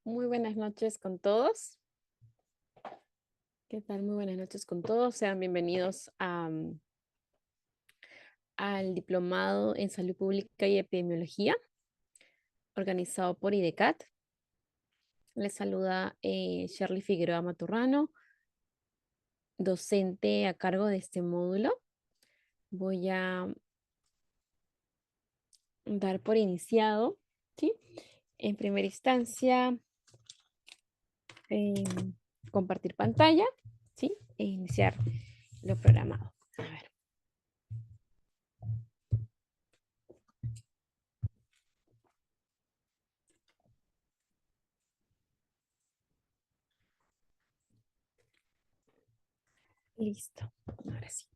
Muy buenas noches con todos. ¿Qué tal? Muy buenas noches con todos. Sean bienvenidos al Diplomado en Salud Pública y Epidemiología, organizado por IDECAT. Les saluda Shirley Figueroa Maturrano, docente a cargo de este módulo. Voy a dar por iniciado, ¿sí? En primera instancia, em, compartir pantalla, ¿sí? E iniciar lo programado. A ver. Listo. Ahora sí.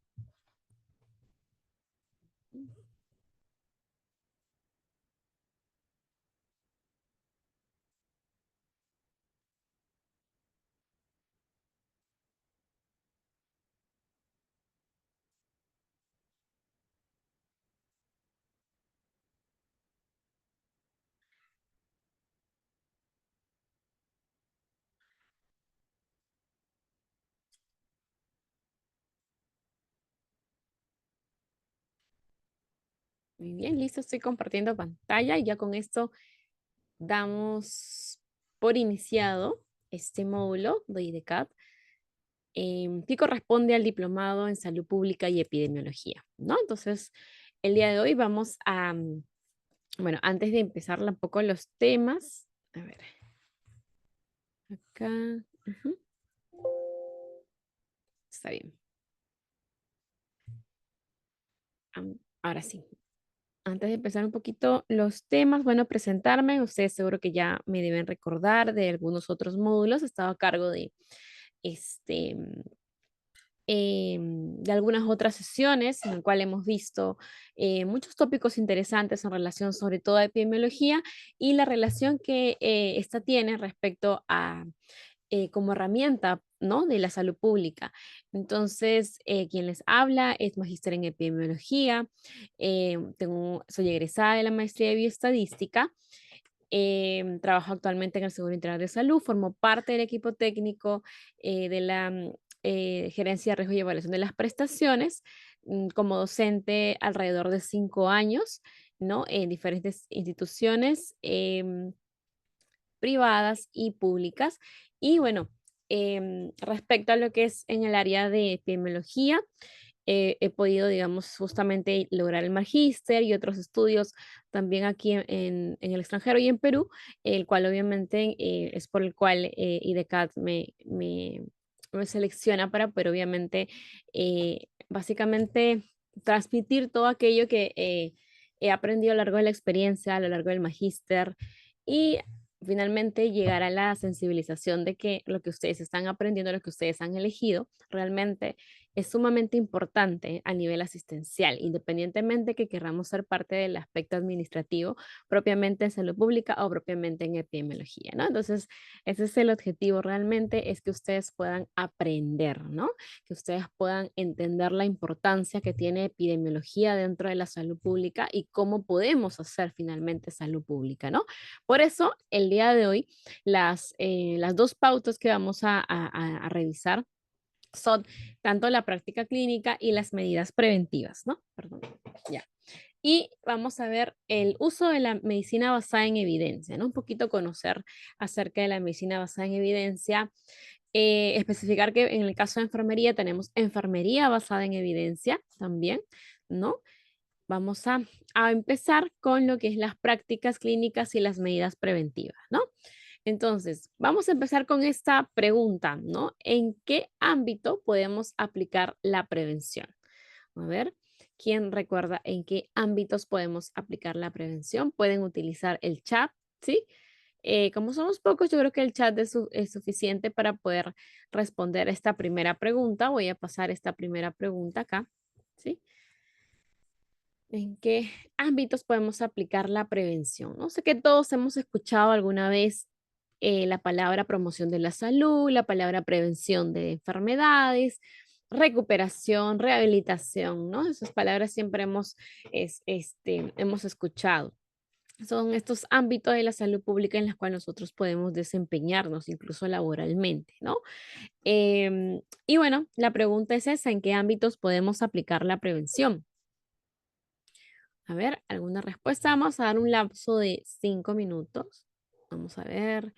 Muy bien, listo, estoy compartiendo pantalla y ya con esto damos por iniciado este módulo de IDECAT que corresponde al diplomado en salud pública y epidemiología, ¿no? Entonces, el día de hoy vamos a, bueno, antes de empezar un poco los temas, a ver, acá, ujú, está bien. Ahora sí. Antes de empezar un poquito los temas, bueno, presentarme, ustedes seguro que ya me deben recordar de algunos otros módulos, estaba a cargo de este, de algunas otras sesiones en las cuales hemos visto muchos tópicos interesantes en relación sobre todo a epidemiología y la relación que esta tiene respecto a como herramienta, ¿no? De la salud pública. Entonces, quien les habla es magíster en epidemiología, soy egresada de la maestría de bioestadística. Trabajo actualmente en el Seguro Integral de Salud, formo parte del equipo técnico de la Gerencia de Riesgo y Evaluación de las Prestaciones, como docente alrededor de 5 años, ¿no? En diferentes instituciones privadas y públicas. Y bueno, respecto a lo que es en el área de epidemiología, he podido, digamos, justamente lograr el magíster y otros estudios también aquí en el extranjero y en Perú, el cual obviamente es por el cual IDECAT me selecciona para poder obviamente, básicamente, transmitir todo aquello que he aprendido a lo largo de la experiencia, a lo largo del magíster y finalmente llegar a la sensibilización de que lo que ustedes están aprendiendo, lo que ustedes han elegido, realmente es sumamente importante a nivel asistencial, independientemente que queramos ser parte del aspecto administrativo propiamente en salud pública o propiamente en epidemiología, ¿no? Entonces, ese es el objetivo realmente, es que ustedes puedan aprender, ¿no? Que ustedes puedan entender la importancia que tiene epidemiología dentro de la salud pública y cómo podemos hacer finalmente salud pública, ¿no? Por eso, el día de hoy, las dos pautas que vamos a revisar son tanto la práctica clínica y las medidas preventivas, ¿no? Perdón, ya. Y vamos a ver el uso de la medicina basada en evidencia, ¿no? Un poquito conocer acerca de la medicina basada en evidencia, especificar que en el caso de enfermería tenemos enfermería basada en evidencia también, ¿no? Vamos a empezar con lo que es las prácticas clínicas y las medidas preventivas, ¿no? Entonces, vamos a empezar con esta pregunta, ¿no? ¿En qué ámbito podemos aplicar la prevención? A ver, ¿quién recuerda en qué ámbitos podemos aplicar la prevención? Pueden utilizar el chat, ¿sí? Como somos pocos, yo creo que el chat es suficiente para poder responder esta primera pregunta. Voy a pasar esta primera pregunta acá, ¿sí? ¿En qué ámbitos podemos aplicar la prevención? No sé que todos hemos escuchado alguna vez la palabra promoción de la salud, la palabra prevención de enfermedades, recuperación, rehabilitación, ¿no? Esas palabras siempre hemos escuchado. son estos ámbitos de la salud pública en los cuales nosotros podemos desempeñarnos, incluso laboralmente, ¿no? Y bueno, la pregunta es esa, ¿en qué ámbitos podemos aplicar la prevención? A ver, ¿alguna respuesta? Vamos a dar un lapso de 5 minutos. Vamos a ver,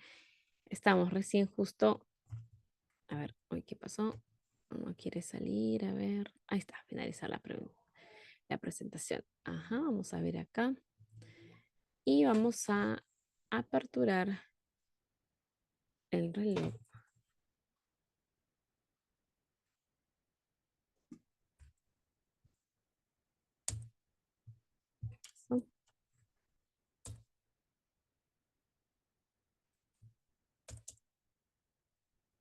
estamos recién justo, a ver, hoy qué pasó, no quiere salir, a ver, ahí está, finalizar la presentación. Ajá, vamos a ver acá y vamos a aperturar el reloj.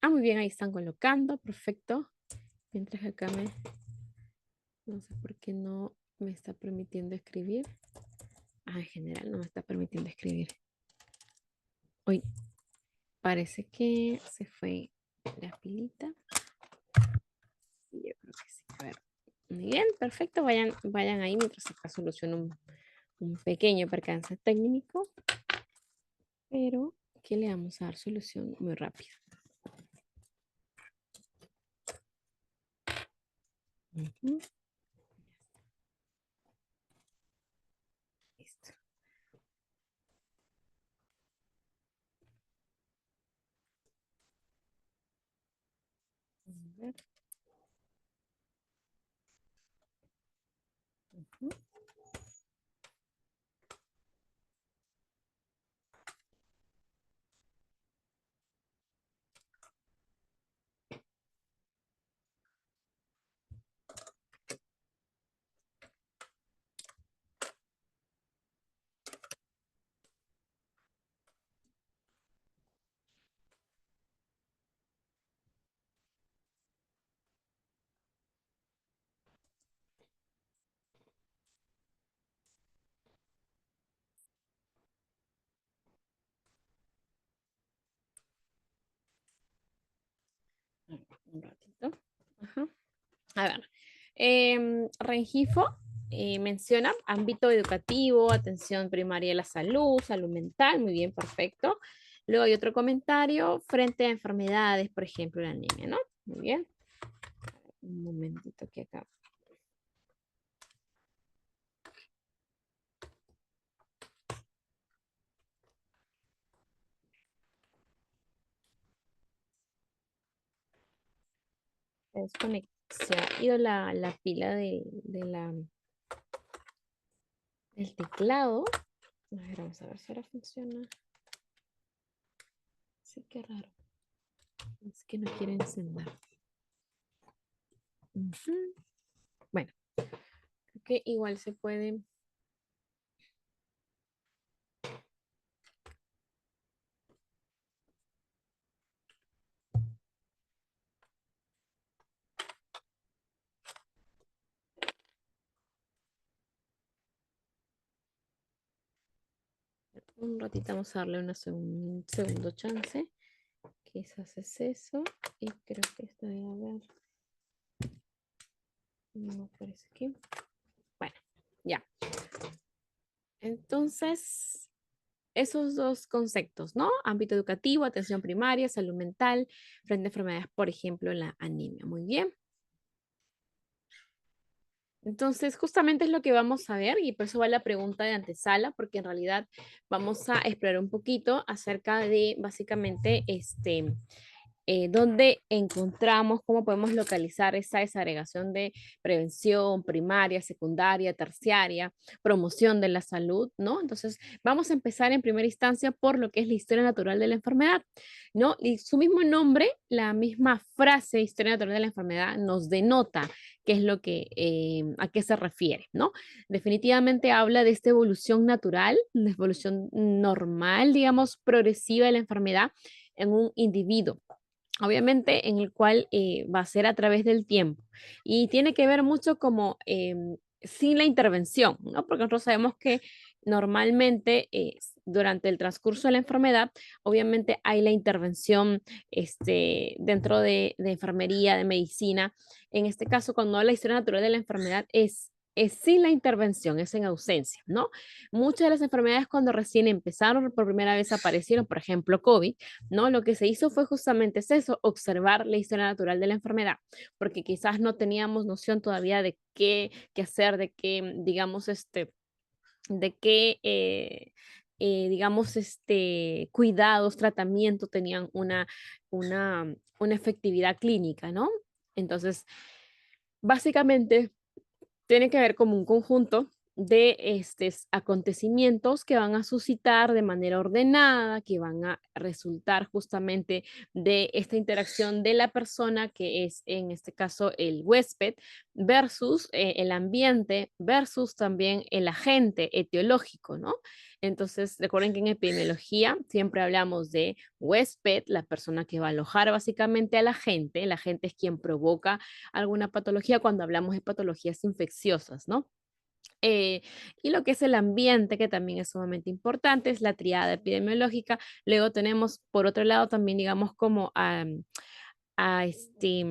Ah, muy bien, ahí están colocando, perfecto. Mientras que acá no sé por qué no me está permitiendo escribir. Ah, en general no me está permitiendo escribir. Hoy parece que se fue la pilita. Y yo creo que sí. A ver, muy bien, perfecto. Vayan ahí mientras acá soluciono un pequeño percance técnico. Pero que le vamos a dar solución muy rápido. Ujú. Listo. A ver. Ujú. A ver, un ratito. Ajá. A ver, Rengifo menciona ámbito educativo, atención primaria de la salud, salud mental, muy bien, perfecto. Luego hay otro comentario frente a enfermedades, por ejemplo, la anemia, ¿no? Muy bien. Un momentito que acá. Se ha ido la pila del teclado. A ver, vamos a ver si ahora funciona. Sí, qué raro. Es que no quiere encender. Ujú. Bueno, creo que igual se puede. Un ratito vamos a darle un segundo chance. Quizás es eso. Y creo que esta de a ver. No parece que. Bueno, ya. Entonces, esos dos conceptos, ¿no? Ámbito educativo, atención primaria, salud mental, frente a enfermedades, por ejemplo, la anemia. Muy bien. Entonces, justamente es lo que vamos a ver y por eso va la pregunta de antesala, porque en realidad vamos a explorar un poquito acerca de básicamente dónde encontramos, cómo podemos localizar esa desagregación de prevención primaria, secundaria, terciaria, promoción de la salud, ¿no? Entonces, vamos a empezar en primera instancia por lo que es la historia natural de la enfermedad, ¿no? Y su mismo nombre, la misma frase, historia natural de la enfermedad, nos denota qué es lo que, a qué se refiere, ¿no? Definitivamente habla de esta evolución natural, la evolución normal, digamos, progresiva de la enfermedad en un individuo obviamente en el cual va a ser a través del tiempo y tiene que ver mucho como sin la intervención, ¿no? Porque nosotros sabemos que normalmente durante el transcurso de la enfermedad, obviamente hay la intervención dentro de enfermería, de medicina. En este caso, cuando habla de historia natural de la enfermedad, es es sin la intervención, es en ausencia, ¿no? Muchas de las enfermedades cuando recién empezaron por primera vez aparecieron, por ejemplo, COVID, ¿no? Lo que se hizo fue justamente eso, observar la historia natural de la enfermedad, porque quizás no teníamos noción todavía de qué hacer, de qué, digamos, de qué, digamos, cuidados, tratamiento tenían una efectividad clínica, ¿no? Entonces, básicamente tiene que ver como un conjunto de estos acontecimientos que van a suscitar de manera ordenada, que van a resultar justamente de esta interacción de la persona, que es en este caso el huésped, versus el ambiente, versus también el agente etiológico, ¿no? Entonces, recuerden que en epidemiología siempre hablamos de huésped, la persona que va a alojar básicamente a la gente es quien provoca alguna patología cuando hablamos de patologías infecciosas, ¿no? Eh, y lo que es el ambiente, que también es sumamente importante, es la triada epidemiológica. Luego tenemos, por otro lado, también, digamos, como a, este,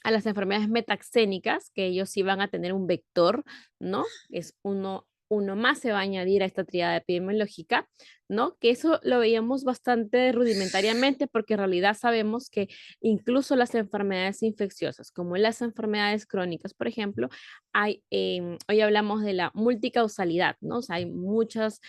a las enfermedades metaxénicas, que ellos sí van a tener un vector, ¿no? Es uno más se va a añadir a esta triada epidemiológica, ¿no? Que eso lo veíamos bastante rudimentariamente porque en realidad sabemos que incluso las enfermedades infecciosas, como las enfermedades crónicas, por ejemplo, hoy hablamos de la multicausalidad, ¿no? O sea, hay muchos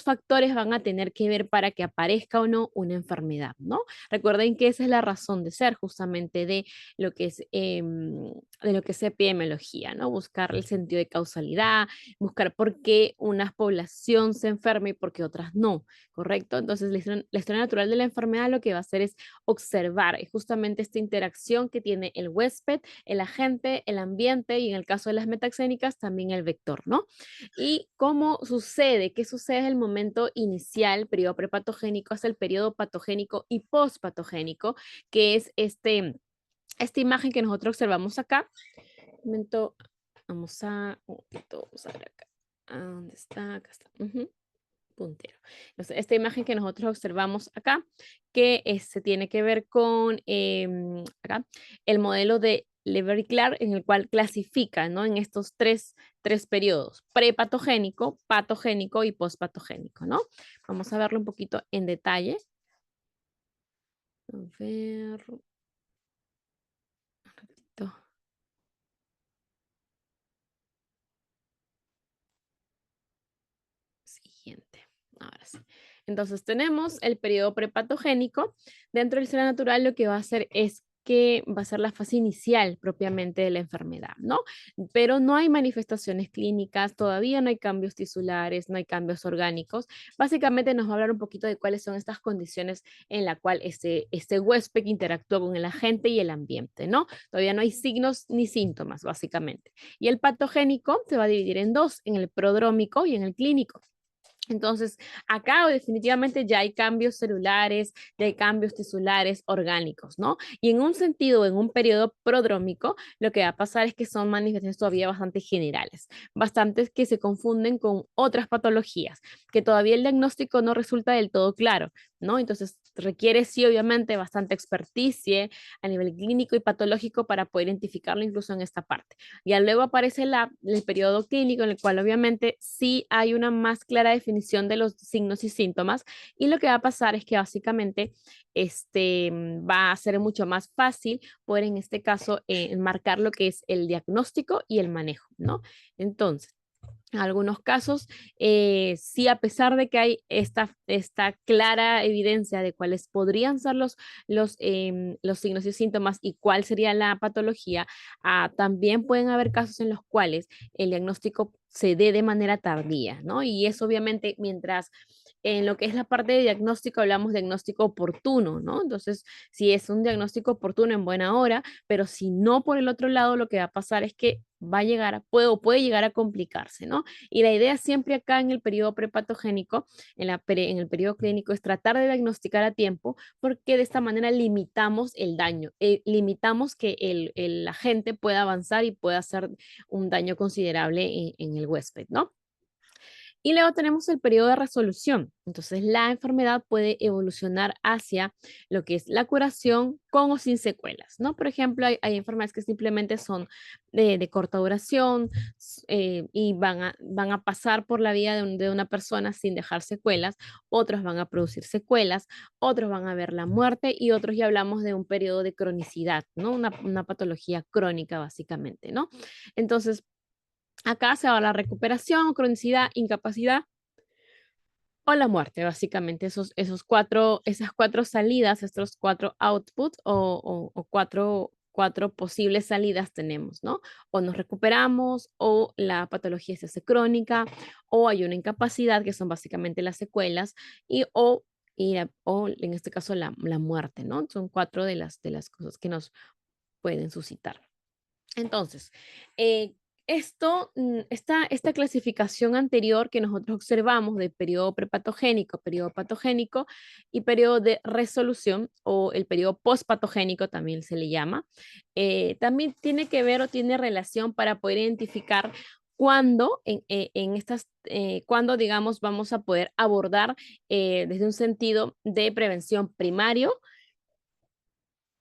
factores van a tener que ver para que aparezca o no una enfermedad, ¿no? Recuerden que esa es la razón de ser justamente de lo que es, de lo que es epidemiología, ¿no? Buscar el sentido de causalidad, buscar por qué una población se enferma y por qué otras no, ¿correcto? Entonces, la historia natural de la enfermedad lo que va a hacer es observar justamente esta interacción que tiene el huésped, el agente, el ambiente y en el caso de las metaxénicas también el vector, ¿no? Y cómo sucede, qué sucede en el momento inicial, periodo prepatogénico, hasta el periodo patogénico y postpatogénico, que es esta imagen que nosotros observamos acá. Un momento, vamos a ver acá. ¿Dónde está? Acá está. Puntero. Entonces, esta imagen que nosotros observamos acá, que se tiene que ver con acá, el modelo de Lever Clark, en el cual clasifica, ¿no? En estos tres periodos, prepatogénico, patogénico y postpatogénico, ¿no? Vamos a verlo un poquito en detalle. A ver, un ratito. Siguiente. Ahora sí. Entonces tenemos el periodo prepatogénico. Dentro del sistema natural lo que va a hacer es que va a ser la fase inicial propiamente de la enfermedad, ¿no? Pero no hay manifestaciones clínicas, todavía no hay cambios tisulares, no hay cambios orgánicos. Básicamente nos va a hablar un poquito de cuáles son estas condiciones en la cual este huésped interactúa con el agente y el ambiente, ¿no? Todavía no hay signos ni síntomas, básicamente. Y el patogénico se va a dividir en dos, en el prodrómico y en el clínico. Entonces, acá definitivamente ya hay cambios celulares, ya hay cambios tisulares orgánicos, ¿no? Y en un sentido, en un periodo prodrómico, lo que va a pasar es que son manifestaciones todavía bastante generales, bastantes que se confunden con otras patologías, que todavía el diagnóstico no resulta del todo claro, ¿no? Entonces, requiere sí, obviamente, bastante experticia a nivel clínico y patológico para poder identificarlo incluso en esta parte. Ya luego aparece el periodo clínico en el cual obviamente sí hay una más clara definición de los signos y síntomas y lo que va a pasar es que básicamente va a ser mucho más fácil poder en este caso marcar lo que es el diagnóstico y el manejo, ¿no? Entonces, en algunos casos, sí, a pesar de que hay esta clara evidencia de cuáles podrían ser los signos y síntomas y cuál sería la patología, también pueden haber casos en los cuales el diagnóstico se dé de manera tardía, ¿no? Y eso obviamente mientras en lo que es la parte de diagnóstico hablamos de diagnóstico oportuno, ¿no? Entonces, si es un diagnóstico oportuno en buena hora, pero si no por el otro lado, lo que va a pasar es que va a llegar puede llegar a complicarse, ¿no? Y la idea siempre acá en el periodo prepatogénico, en el periodo clínico, es tratar de diagnosticar a tiempo, porque de esta manera limitamos el daño, limitamos que el agente pueda avanzar y pueda hacer un daño considerable en el huésped, ¿no? Y luego tenemos el periodo de resolución. Entonces, la enfermedad puede evolucionar hacia lo que es la curación con o sin secuelas, ¿no? Por ejemplo, hay enfermedades que simplemente son de corta duración y van a pasar por la vida de una persona sin dejar secuelas, otros van a producir secuelas, otros van a ver la muerte y otros ya hablamos de un periodo de cronicidad, ¿no? Una patología crónica, básicamente, ¿no? Entonces, acá se va a la recuperación, cronicidad, incapacidad o la muerte, básicamente. Esas cuatro salidas, estos cuatro outputs o cuatro posibles salidas tenemos, ¿no? O nos recuperamos, o la patología se hace crónica, o hay una incapacidad, que son básicamente las secuelas, o en este caso la muerte, ¿no? Son cuatro de las cosas que nos pueden suscitar. Entonces, esta clasificación anterior que nosotros observamos de periodo prepatogénico, periodo patogénico y periodo de resolución o el periodo postpatogénico también se le llama, también tiene que ver o tiene relación para poder identificar cuándo cuándo, digamos, vamos a poder abordar desde un sentido de prevención primario,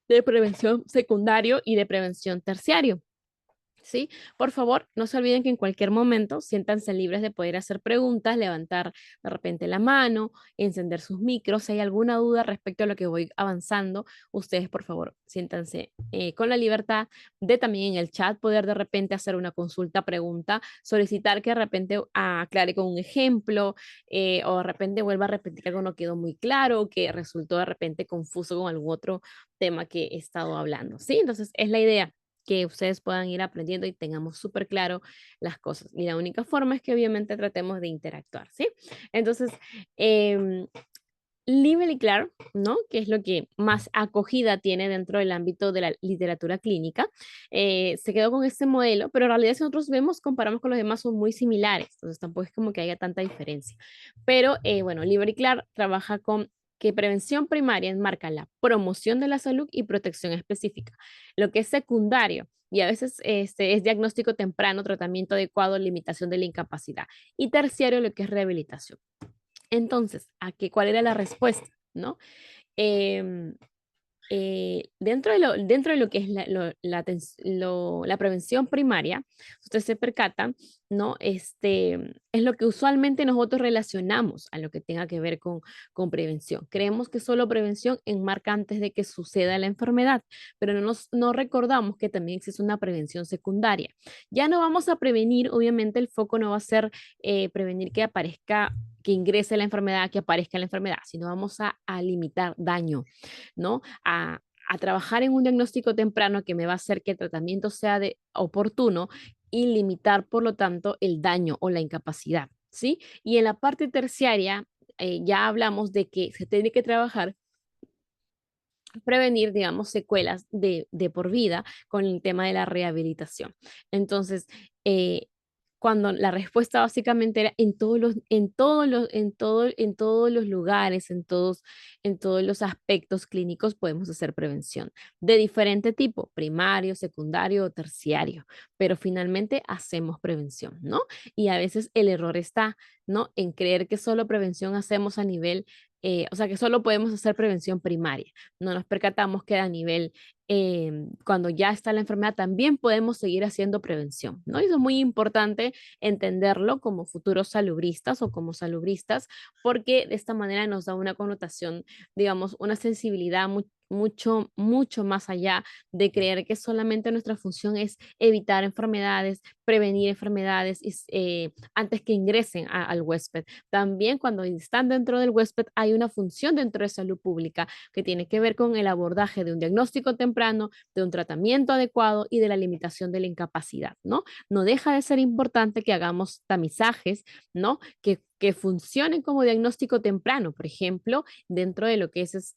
de prevención secundario y de prevención terciario. ¿Sí? Por favor, no se olviden que en cualquier momento siéntanse libres de poder hacer preguntas, levantar de repente la mano, encender sus micros. Si hay alguna duda respecto a lo que voy avanzando, ustedes por favor siéntanse con la libertad de también en el chat poder de repente hacer una consulta, pregunta, solicitar que de repente aclare con un ejemplo o de repente vuelva a repetir que algo no quedó muy claro o que resultó de repente confuso con algún otro tema que he estado hablando. ¿Sí? Entonces es la idea que ustedes puedan ir aprendiendo y tengamos súper claro las cosas. Y la única forma es que obviamente tratemos de interactuar, ¿sí? Entonces, eh, Lively Clark, ¿no? Que es lo que más acogida tiene dentro del ámbito de la literatura clínica, se quedó con este modelo, pero en realidad si nosotros vemos, comparamos con los demás, son muy similares, entonces tampoco es como que haya tanta diferencia. Pero bueno, Lively Clark trabaja con que prevención primaria enmarca la promoción de la salud y protección específica. Lo que es secundario y a veces es diagnóstico temprano, tratamiento adecuado, limitación de la incapacidad. Y terciario, lo que es rehabilitación. Entonces, ¿cuál era la respuesta? ¿No? Em, dentro de lo que es la prevención primaria, usted se percata, ¿no? Es lo que usualmente nosotros relacionamos a lo que tenga que ver con prevención. Creemos que solo prevención enmarca antes de que suceda la enfermedad, pero no recordamos que también existe una prevención secundaria. Ya no vamos a prevenir, obviamente el foco no va a ser prevenir que aparezca, que ingrese la enfermedad, que aparezca la enfermedad, sino vamos a limitar daño, ¿no? A trabajar en un diagnóstico temprano que me va a hacer que el tratamiento sea oportuno y limitar, por lo tanto, el daño o la incapacidad, ¿sí? Y en la parte terciaria, ya hablamos de que se tiene que trabajar prevenir, digamos, secuelas de por vida con el tema de la rehabilitación. Entonces, eh, cuando la respuesta básicamente era en todos los lugares, en todos los aspectos clínicos podemos hacer prevención de diferente tipo, primario, secundario o terciario, pero finalmente hacemos prevención, ¿no? Y a veces el error está, ¿no? En creer que solo prevención hacemos a nivel, o sea, que solo podemos hacer prevención primaria. No nos percatamos que a nivel, cuando ya está la enfermedad, también podemos seguir haciendo prevención, ¿no? Y eso es muy importante entenderlo como futuros salubristas o como salubristas, porque de esta manera nos da una connotación, digamos, una sensibilidad mucho más allá de creer que solamente nuestra función es evitar enfermedades, prevenir enfermedades antes que ingresen al huésped. También cuando están dentro del huésped hay una función dentro de salud pública que tiene que ver con el abordaje de un diagnóstico temprano, de un tratamiento adecuado y de la limitación de la incapacidad, ¿no? No deja de ser importante que hagamos tamizajes, ¿no? Que funcionen como diagnóstico temprano, por ejemplo, dentro de lo que es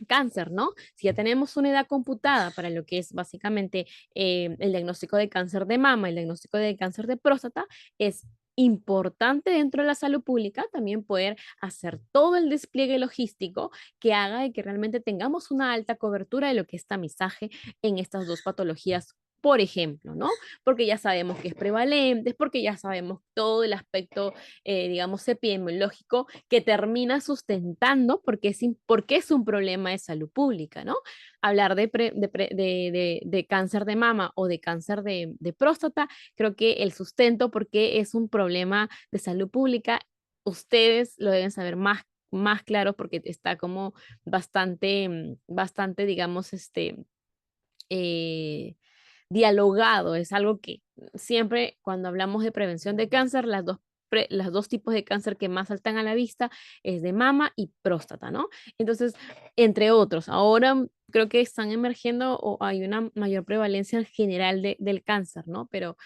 cáncer, ¿no? Si ya tenemos una edad computada para lo que es básicamente el diagnóstico de cáncer de mama, el diagnóstico de cáncer de próstata, es importante dentro de la salud pública también poder hacer todo el despliegue logístico que haga de que realmente tengamos una alta cobertura de lo que es tamizaje en estas dos patologías por ejemplo, ¿no? Porque ya sabemos que es prevalente, es porque ya sabemos todo el aspecto, digamos, epidemiológico que termina sustentando porque es un problema de salud pública, ¿no? Hablar de cáncer de mama o de cáncer de próstata, creo que el sustento porque es un problema de salud pública, ustedes lo deben saber más claro porque está como bastante, bastante, digamos, eh, dialogado. Es algo que siempre cuando hablamos de prevención de cáncer, las dos tipos de cáncer que más saltan a la vista es de mama y próstata, ¿no? Entonces, entre otros, ahora creo que están emergiendo o hay una mayor prevalencia en general del cáncer, ¿no? Pero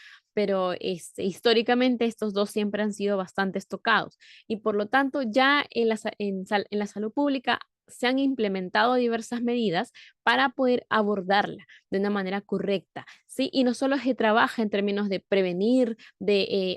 históricamente estos dos siempre han sido bastante tocados y por lo tanto ya en la salud pública se han implementado diversas medidas para poder abordarla de una manera correcta, ¿sí? Y no solo se trabaja en términos de prevenir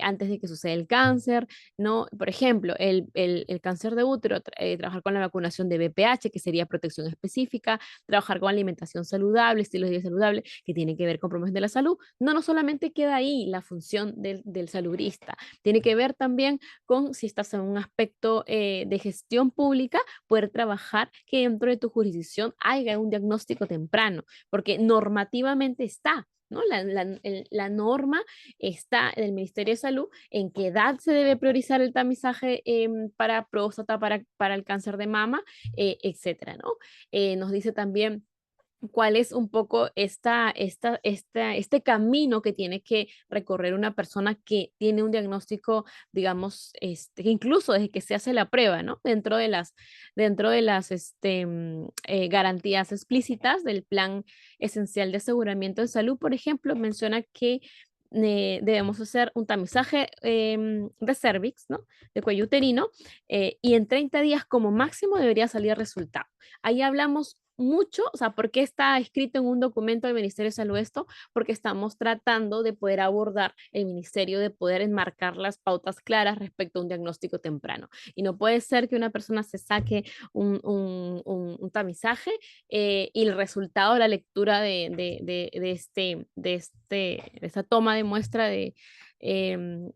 antes de que suceda el cáncer, ¿no? Por ejemplo, el cáncer de útero, trabajar con la vacunación de BPH, que sería protección específica, trabajar con alimentación saludable, estilos de vida saludable, que tiene que ver con promoción de la salud. No solamente queda ahí la función del salubrista, tiene que ver también con si estás en un aspecto de gestión pública, poder trabajar que dentro de tu jurisdicción haya un diagnóstico temprano, porque normativamente está, ¿no? La norma está en el Ministerio de Salud en qué edad se debe priorizar el tamizaje para próstata, para el cáncer de mama, etcétera, ¿no? Nos dice también cuál es un poco este camino que tiene que recorrer una persona que tiene un diagnóstico, digamos, que incluso desde que se hace la prueba, ¿no? Dentro de las garantías explícitas del Plan Esencial de Aseguramiento de Salud, por ejemplo, menciona que debemos hacer un tamizaje de cervix, ¿no? De cuello uterino, y en 30 días como máximo debería salir el resultado. Ahí hablamos mucho, o sea, ¿por qué está escrito en un documento del Ministerio de Salud esto? Porque estamos tratando de poder abordar el ministerio, de poder enmarcar las pautas claras respecto a un diagnóstico temprano. Y no puede ser que una persona se saque un tamizaje y el resultado de la lectura de esta toma de muestra em,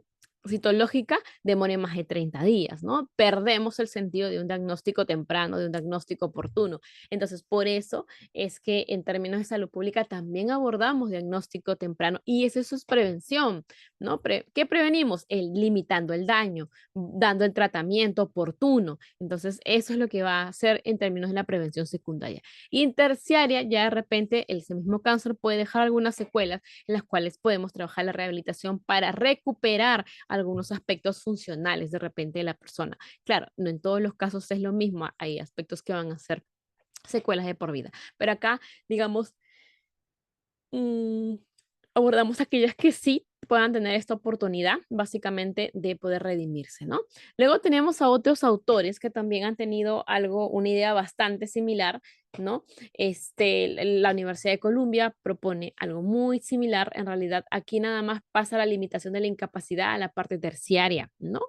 citológica demore más de 30 días, ¿no? Perdemos el sentido de un diagnóstico temprano, de un diagnóstico oportuno. Entonces, por eso es que en términos de salud pública también abordamos diagnóstico temprano y eso es prevención, ¿no? ¿Qué prevenimos? Limitando el daño, dando el tratamiento oportuno. Entonces, eso es lo que va a hacer en términos de la prevención secundaria. Y en terciaria, ya de repente, ese mismo cáncer puede dejar algunas secuelas en las cuales podemos trabajar la rehabilitación para recuperar algunos aspectos funcionales de repente de la persona. Claro, no en todos los casos es lo mismo, hay aspectos que van a ser secuelas de por vida, pero acá, digamos, mm, abordamos aquellas que sí puedan tener esta oportunidad, básicamente, de poder redimirse, ¿no? Luego tenemos a otros autores que también han tenido una idea bastante similar, ¿no? La Universidad de Columbia propone algo muy similar. En realidad, aquí nada más pasa la limitación de la incapacidad a la parte terciaria, ¿no?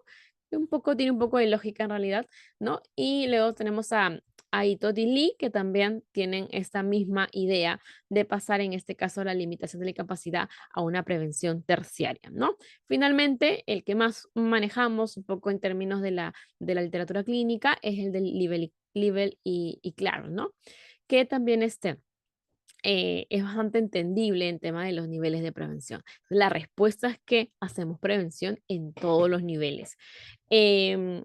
Tiene un poco de lógica en realidad, ¿no? Y luego tenemos a Ito y Lee, que también tienen esta misma idea de pasar, en este caso, la limitación de la incapacidad a una prevención terciaria, ¿no? Finalmente, el que más manejamos un poco en términos de la literatura clínica es el del Libel y Claro, ¿no? Que también es bastante entendible en tema de los niveles de prevención. La respuesta es que hacemos prevención en todos los niveles. Em,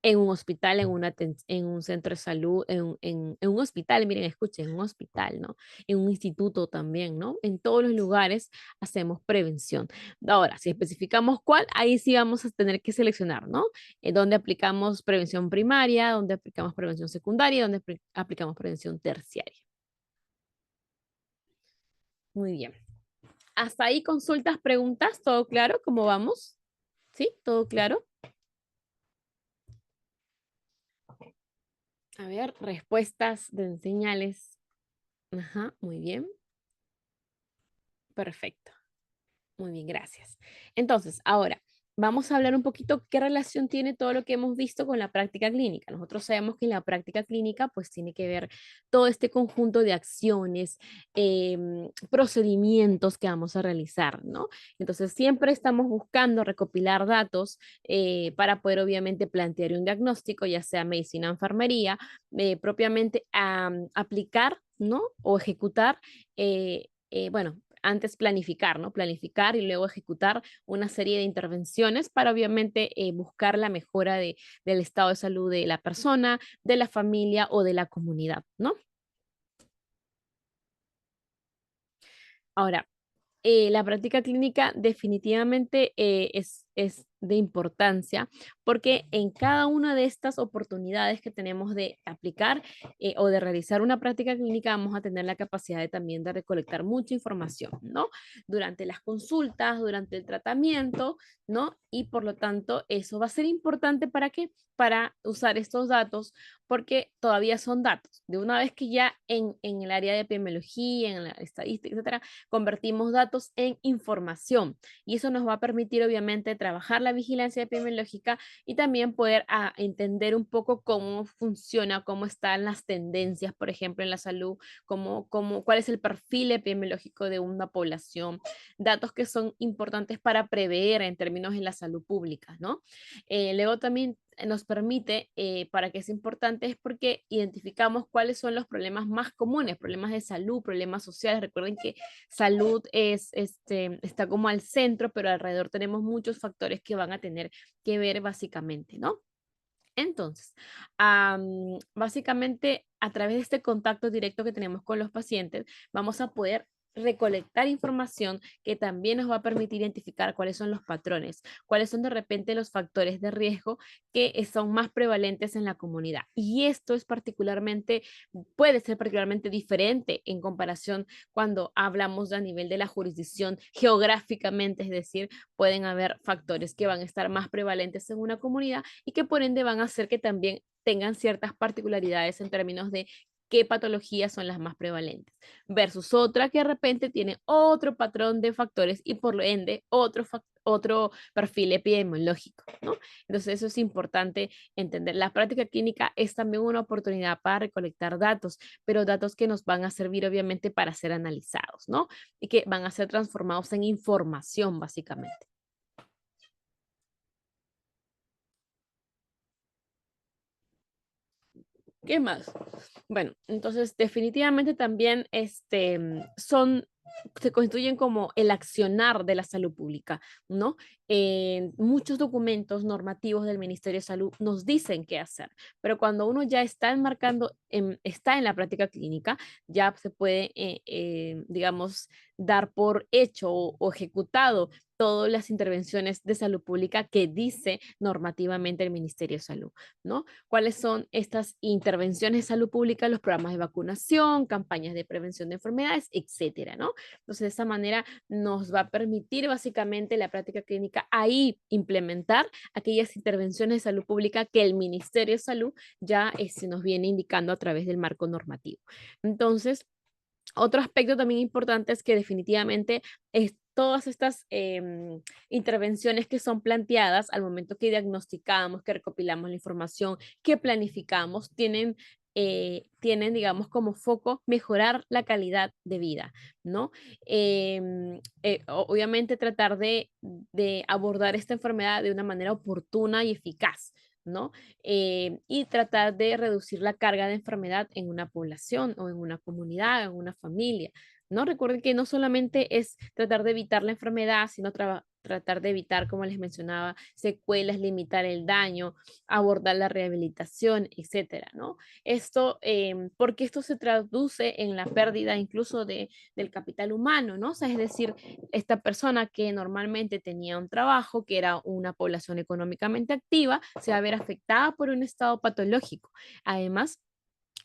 en un hospital, en un centro de salud, en un hospital, miren, escuchen, en un hospital, ¿no? En un instituto también, ¿no? En todos los lugares hacemos prevención. Ahora, si especificamos cuál, ahí sí vamos a tener que seleccionar, ¿no? Dónde aplicamos prevención primaria, dónde aplicamos prevención secundaria, dónde aplicamos prevención terciaria. Muy bien. Hasta ahí consultas, preguntas, ¿todo claro? ¿Cómo vamos? ¿Sí? ¿Todo claro? A ver, respuestas de señales. Ajá, muy bien. Perfecto. Muy bien, gracias. Entonces, ahora, vamos a hablar un poquito qué relación tiene todo lo que hemos visto con la práctica clínica. Nosotros sabemos que la práctica clínica pues tiene que ver todo este conjunto de acciones, procedimientos que vamos a realizar, ¿no? Entonces siempre estamos buscando recopilar datos para poder obviamente plantear un diagnóstico, ya sea medicina o enfermería, propiamente aplicar, ¿no? O ejecutar, bueno, antes planificar, ¿no? Planificar y luego ejecutar una serie de intervenciones para obviamente buscar la mejora del estado de salud de la persona, de la familia o de la comunidad, ¿no? Ahora, la práctica clínica definitivamente es de importancia porque en cada una de estas oportunidades que tenemos de aplicar o de realizar una práctica clínica vamos a tener la capacidad de también de recolectar mucha información, ¿no? Durante las consultas, durante el tratamiento, ¿no? Y por lo tanto, eso va a ser importante ¿para qué? Para usar estos datos porque todavía son datos. De una vez que ya en el área de epidemiología, en la estadística, etcétera, convertimos datos en información y eso nos va a permitir obviamente trabajar la vigilancia epidemiológica y también poder entender un poco cómo funciona, cómo están las tendencias, por ejemplo, en la salud, cuál es el perfil epidemiológico de una población, datos que son importantes para prever en términos de la salud pública, ¿no? Luego también nos permite, para que es importante, es porque identificamos cuáles son los problemas más comunes, problemas de salud, problemas sociales. Recuerden que salud está como al centro, pero alrededor tenemos muchos factores que van a tener que ver básicamente, ¿no? Entonces, básicamente a través de este contacto directo que tenemos con los pacientes, vamos a poder recolectar información que también nos va a permitir identificar cuáles son los patrones, cuáles son de repente los factores de riesgo que son más prevalentes en la comunidad. Y esto es particularmente, puede ser particularmente diferente en comparación cuando hablamos a nivel de la jurisdicción geográficamente, es decir, pueden haber factores que van a estar más prevalentes en una comunidad y que por ende van a hacer que también tengan ciertas particularidades en términos de qué patologías son las más prevalentes, versus otra que de repente tiene otro patrón de factores y por lo ende otro perfil epidemiológico, ¿no? Entonces eso es importante entender. La práctica clínica es también una oportunidad para recolectar datos, pero datos que nos van a servir obviamente para ser analizados, ¿no? Y que van a ser transformados en información básicamente. ¿Qué más? Bueno, entonces definitivamente también se constituyen como el accionar de la salud pública, ¿no? Muchos documentos normativos del Ministerio de Salud nos dicen qué hacer, pero cuando uno ya está está en la práctica clínica, ya se puede, digamos, dar por hecho o ejecutado todas las intervenciones de salud pública que dice normativamente el Ministerio de Salud, ¿no? ¿Cuáles son estas intervenciones de salud pública? Los programas de vacunación, campañas de prevención de enfermedades, etcétera, ¿no? Entonces, de esa manera nos va a permitir básicamente la práctica clínica ahí implementar aquellas intervenciones de salud pública que el Ministerio de Salud ya se nos viene indicando a través del marco normativo. Entonces, otro aspecto también importante es que definitivamente todas estas intervenciones que son planteadas al momento que diagnosticamos, que recopilamos la información, que planificamos, tienen, digamos, como foco mejorar la calidad de vida, ¿no? Obviamente tratar de abordar esta enfermedad de una manera oportuna y eficaz, ¿no? Y tratar de reducir la carga de enfermedad en una población o en una comunidad, en una familia, ¿no? Recuerden que no solamente es tratar de evitar la enfermedad, sino tratar de evitar, como les mencionaba, secuelas, limitar el daño, abordar la rehabilitación, etcétera, ¿no? Porque esto se traduce en la pérdida incluso del capital humano, ¿no? O sea, es decir, esta persona que normalmente tenía un trabajo, que era una población económicamente activa, se va a ver afectada por un estado patológico. Además,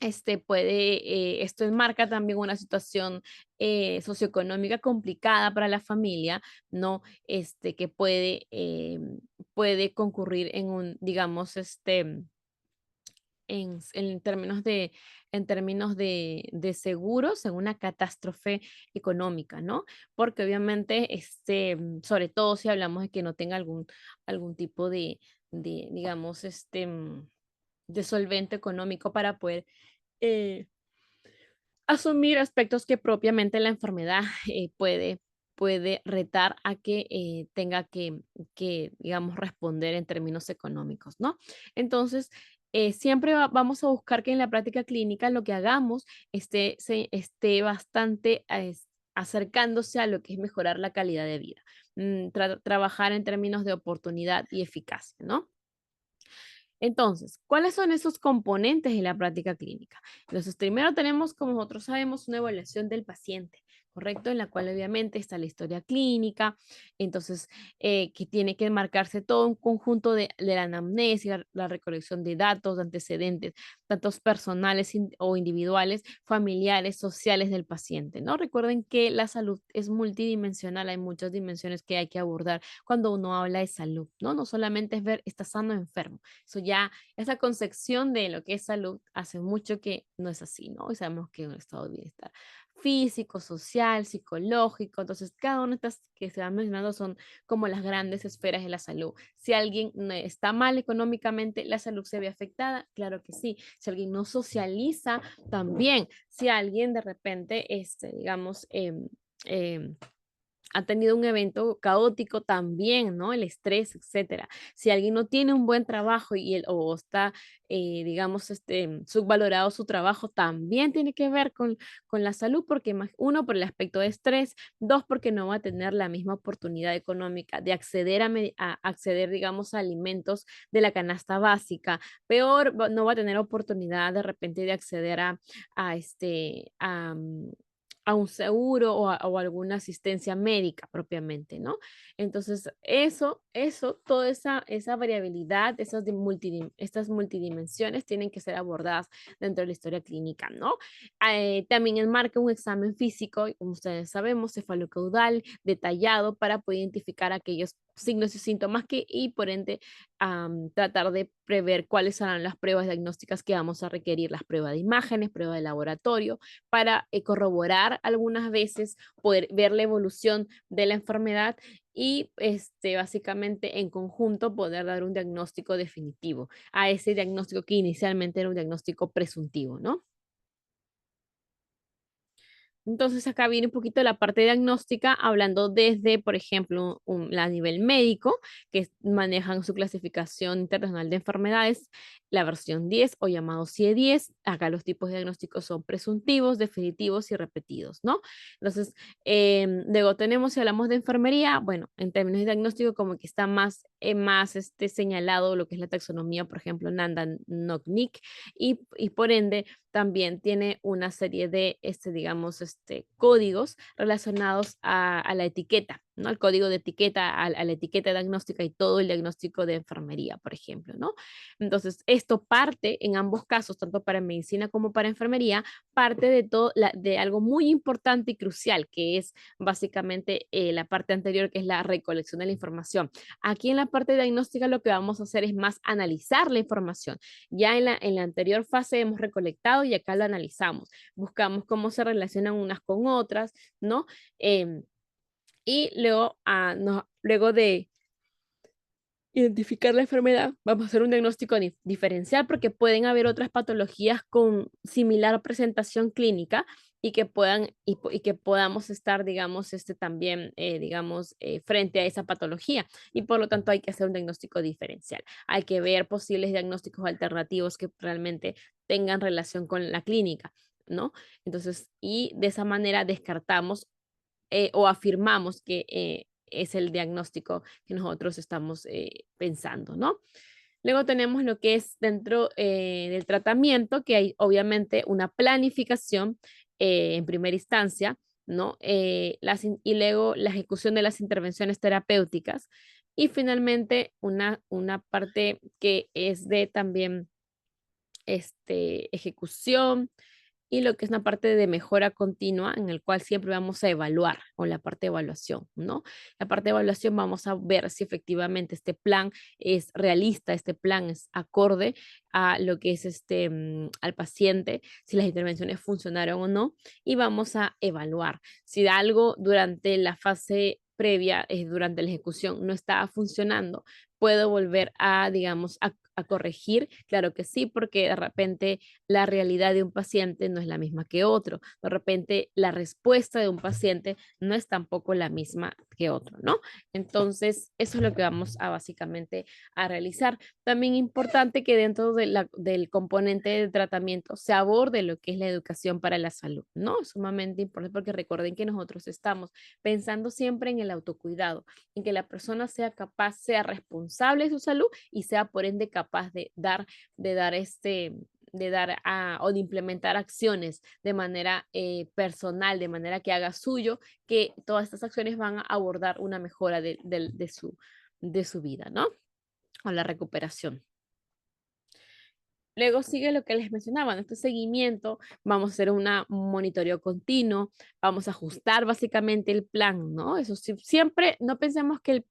esto enmarca también una situación socioeconómica complicada para la familia, ¿no? Que puede concurrir en un, digamos, en términos de seguros en una catástrofe económica, ¿no? Porque obviamente, sobre todo si hablamos de que no tenga algún tipo digamos, de solvente económico para poder eh, asumir aspectos que propiamente la enfermedad puede retar a que tenga digamos, responder en términos económicos, ¿no? Entonces, siempre vamos a buscar que en la práctica clínica lo que hagamos esté bastante acercándose a lo que es mejorar la calidad de vida. Trabajar en términos de oportunidad y eficacia, ¿no? Entonces, ¿cuáles son esos componentes de la práctica clínica? Entonces, primero tenemos, como nosotros sabemos, una evaluación del paciente, ¿correcto? En la cual obviamente está la historia clínica, entonces, que tiene que marcarse todo un conjunto de la anamnesia, la recolección de datos, de antecedentes, datos personales o individuales, familiares, sociales del paciente, ¿no? Recuerden que la salud es multidimensional, hay muchas dimensiones que hay que abordar cuando uno habla de salud, ¿no? No solamente es ver, está sano o enfermo. Eso ya, esa concepción de lo que es salud hace mucho que no es así, ¿no? Y sabemos que un estado de bienestar físico, social, psicológico, entonces cada una de estas que se van mencionando son como las grandes esferas de la salud. Si alguien no está mal económicamente, la salud se ve afectada, claro que sí. Si alguien no socializa, también. Si alguien de repente, digamos, ha tenido un evento caótico también, ¿no? El estrés, etcétera. Si alguien no tiene un buen trabajo o está, digamos, subvalorado su trabajo, también tiene que ver con la salud, porque uno, por el aspecto de estrés, dos, porque no va a tener la misma oportunidad económica de acceder, digamos, a alimentos de la canasta básica. Peor, no va a tener oportunidad de repente de acceder a un seguro o alguna asistencia médica propiamente, ¿no? Entonces, toda esa variabilidad, estas multidimensiones tienen que ser abordadas dentro de la historia clínica, ¿no? También enmarca un examen físico, y como ustedes sabemos, cefalocaudal, detallado para poder identificar aquellos signos y síntomas y por ende tratar de prever cuáles serán las pruebas diagnósticas que vamos a requerir, las pruebas de imágenes, pruebas de laboratorio, para corroborar algunas veces, poder ver la evolución de la enfermedad y básicamente en conjunto poder dar un diagnóstico definitivo a ese diagnóstico que inicialmente era un diagnóstico presuntivo, ¿no? Entonces acá viene un poquito la parte diagnóstica, hablando desde, por ejemplo, a nivel médico, que manejan su clasificación internacional de enfermedades, la versión 10 o llamado CIE-10. Acá los tipos de diagnósticos son presuntivos, definitivos y repetidos, ¿no? Entonces, luego tenemos, si hablamos de enfermería, bueno, en términos de diagnóstico, como que está más señalado lo que es la taxonomía, por ejemplo, Nanda-Knock-Nick, y por ende también tiene una serie de, digamos, códigos relacionados a la etiqueta, ¿no? Al código de etiqueta, a la etiqueta diagnóstica y todo el diagnóstico de enfermería, por ejemplo, ¿no? Entonces, esto parte en ambos casos, tanto para medicina como para enfermería, parte de algo muy importante y crucial, que es básicamente la parte anterior, que es la recolección de la información. Aquí en la parte diagnóstica lo que vamos a hacer es más analizar la información. Ya en la anterior fase hemos recolectado y acá lo analizamos. Buscamos cómo se relacionan unas con otras, ¿no? Em, y luego, luego de identificar la enfermedad, vamos a hacer un diagnóstico diferencial porque pueden haber otras patologías con similar presentación clínica y que podamos estar, digamos, también, digamos, frente a esa patología. Y por lo tanto hay que hacer un diagnóstico diferencial. Hay que ver posibles diagnósticos alternativos que realmente tengan relación con la clínica, ¿no? Entonces, y de esa manera descartamos o afirmamos que es el diagnóstico que nosotros estamos pensando, ¿no? Luego tenemos lo que es dentro del tratamiento, que hay obviamente una planificación en primera instancia, ¿no? Y luego la ejecución de las intervenciones terapéuticas y finalmente una parte que es de también ejecución, y lo que es una parte de mejora continua en el cual siempre vamos a evaluar, o la parte de evaluación, ¿no? La parte de evaluación vamos a ver si efectivamente este plan es realista, este plan es acorde a lo que es al paciente, si las intervenciones funcionaron o no, y vamos a evaluar si algo durante la fase previa, durante la ejecución, no estaba funcionando, puedo volver a, digamos, a corregir. Claro que sí, porque de repente la realidad de un paciente no es la misma que otro. De repente la respuesta de un paciente no es tampoco la misma que otro, ¿no? Entonces, eso es lo que vamos a básicamente a realizar. También importante que dentro de del componente de tratamiento se aborde lo que es la educación para la salud, ¿no? Es sumamente importante porque recuerden que nosotros estamos pensando siempre en el autocuidado, en que la persona sea capaz, sea responsable de su salud y sea por ende capaz de dar o de implementar acciones de manera personal, de manera que haga suyo, que todas estas acciones van a abordar una mejora de su vida, ¿no? O la recuperación. Luego sigue lo que les mencionaba, en este seguimiento vamos a hacer un monitoreo continuo, vamos a ajustar básicamente el plan, ¿no? Eso sí, siempre no pensemos que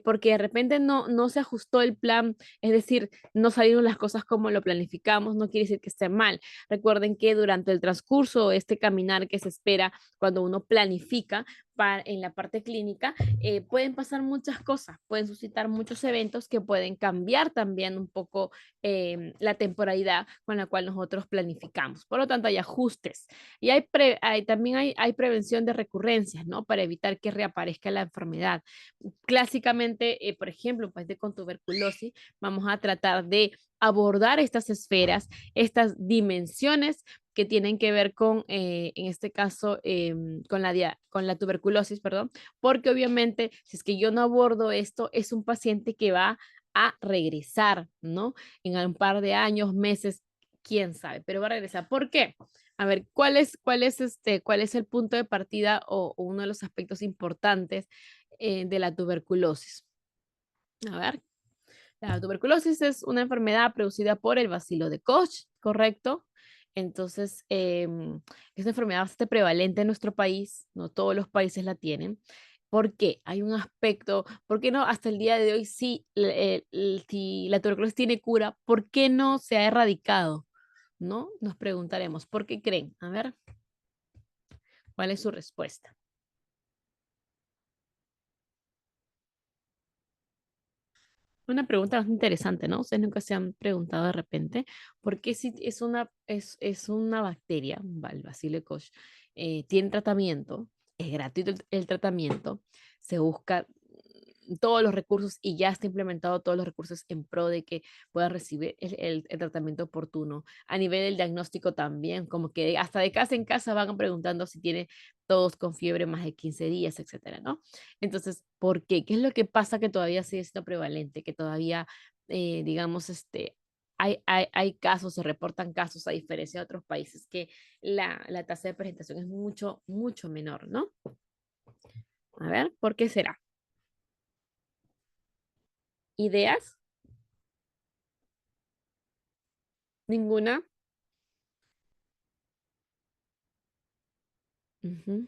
porque de repente no se ajustó el plan, es decir, no salieron las cosas como lo planificamos, no quiere decir que esté mal. Recuerden que durante el transcurso, este caminar que se espera cuando uno planifica en la parte clínica, pueden pasar muchas cosas, pueden suscitar muchos eventos que pueden cambiar también un poco la temporalidad con la cual nosotros planificamos. Por lo tanto, hay ajustes y también hay prevención de recurrencias, ¿no? Para evitar que reaparezca la enfermedad. Clásicamente, por ejemplo, pues con tuberculosis, vamos a tratar de abordar estas esferas, estas dimensiones que tienen que ver con, en este caso, con la tuberculosis, perdón, porque obviamente si es que yo no abordo esto, es un paciente que va a regresar, ¿no? En un par de años, meses, quién sabe, pero va a regresar. ¿Por qué? A ver, cuál es el punto de partida o uno de los aspectos importantes de la tuberculosis? A ver, la tuberculosis es una enfermedad producida por el bacilo de Koch, ¿correcto? Entonces, es una enfermedad bastante prevalente en nuestro país, no todos los países la tienen. ¿Por qué? Hay un aspecto, ¿por qué no hasta el día de hoy si la tuberculosis tiene cura, ¿por qué no se ha erradicado? ¿No? Nos preguntaremos, ¿por qué creen? A ver, ¿cuál es su respuesta? Una pregunta bastante interesante, ¿no? Ustedes nunca se han preguntado de repente por qué si es una bacteria, el Bacillus Koch, tiene tratamiento, es gratuito el tratamiento, se busca todos los recursos y ya está implementado todos los recursos en pro de que puedan recibir el tratamiento oportuno. A nivel del diagnóstico también, como que hasta de casa en casa van preguntando si tiene todos con fiebre más de 15 días, etcétera, ¿no? Entonces, ¿por qué? ¿Qué es lo que pasa que todavía sigue siendo prevalente? Que todavía, digamos, hay casos, se reportan casos a diferencia de otros países que la tasa de presentación es mucho, mucho menor, ¿no? A ver, ¿por qué será? ¿Ideas? ¿Ninguna? Ujú.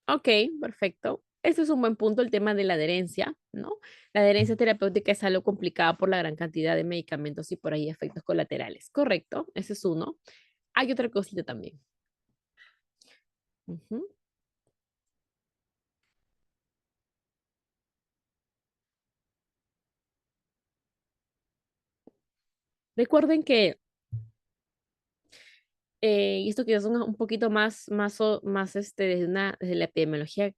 Ok, perfecto. Ese es un buen punto, el tema de la adherencia, ¿no? La adherencia terapéutica es algo complicada por la gran cantidad de medicamentos y por ahí efectos colaterales. Correcto, ese es uno. Hay otra cosita también. Ujú. Recuerden que, y esto que es un poquito más desde la epidemiología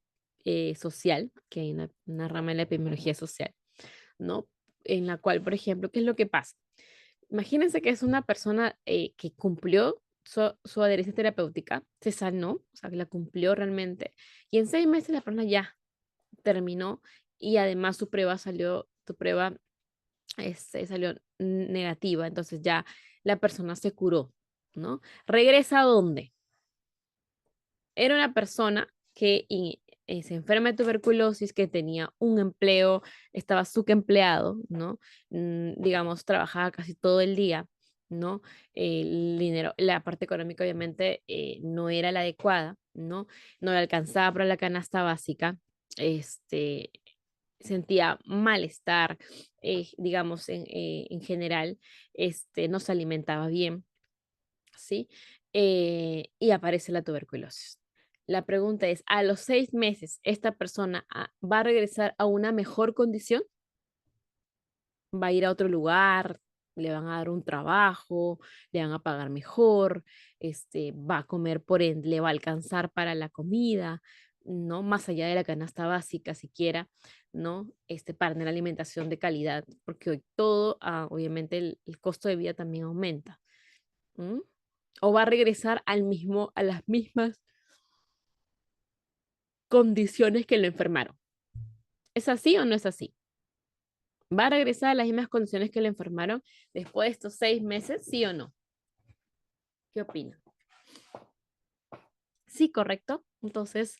social, que hay una rama de la epidemiología social, ¿no? En la cual, por ejemplo, ¿qué es lo que pasa? Imagínense que es una persona que cumplió su adherencia terapéutica, se sanó, o sea, que la cumplió realmente, y en 6 meses la persona ya terminó y además su prueba salió negativa, entonces ya la persona se curó, ¿no? ¿Regresa a dónde? Era una persona que se enferma de tuberculosis, que tenía un empleo, estaba subempleado, ¿no? Digamos, trabajaba casi todo el día ¿no? El dinero, la parte económica obviamente no era la adecuada, ¿no? No le alcanzaba para la canasta básica, este, sentía malestar, digamos, en general, no se alimentaba bien, ¿sí? Y aparece la tuberculosis. La pregunta es, ¿a los 6 meses esta persona va a regresar a una mejor condición? ¿Va a ir a otro lugar? ¿Le van a dar un trabajo? ¿Le van a pagar mejor? ¿Va a comer por ende? ¿Le va a alcanzar para la comida? ¿No? Más allá de la canasta básica siquiera, ¿no? Para tener alimentación de calidad, porque hoy todo, obviamente el costo de vida también aumenta. ¿Mm? ¿O va a regresar a las mismas condiciones que lo enfermaron? ¿Es así o no es así? ¿Va a regresar a las mismas condiciones que lo enfermaron después de estos 6 meses, sí o no? ¿Qué opina? Sí, correcto. Entonces,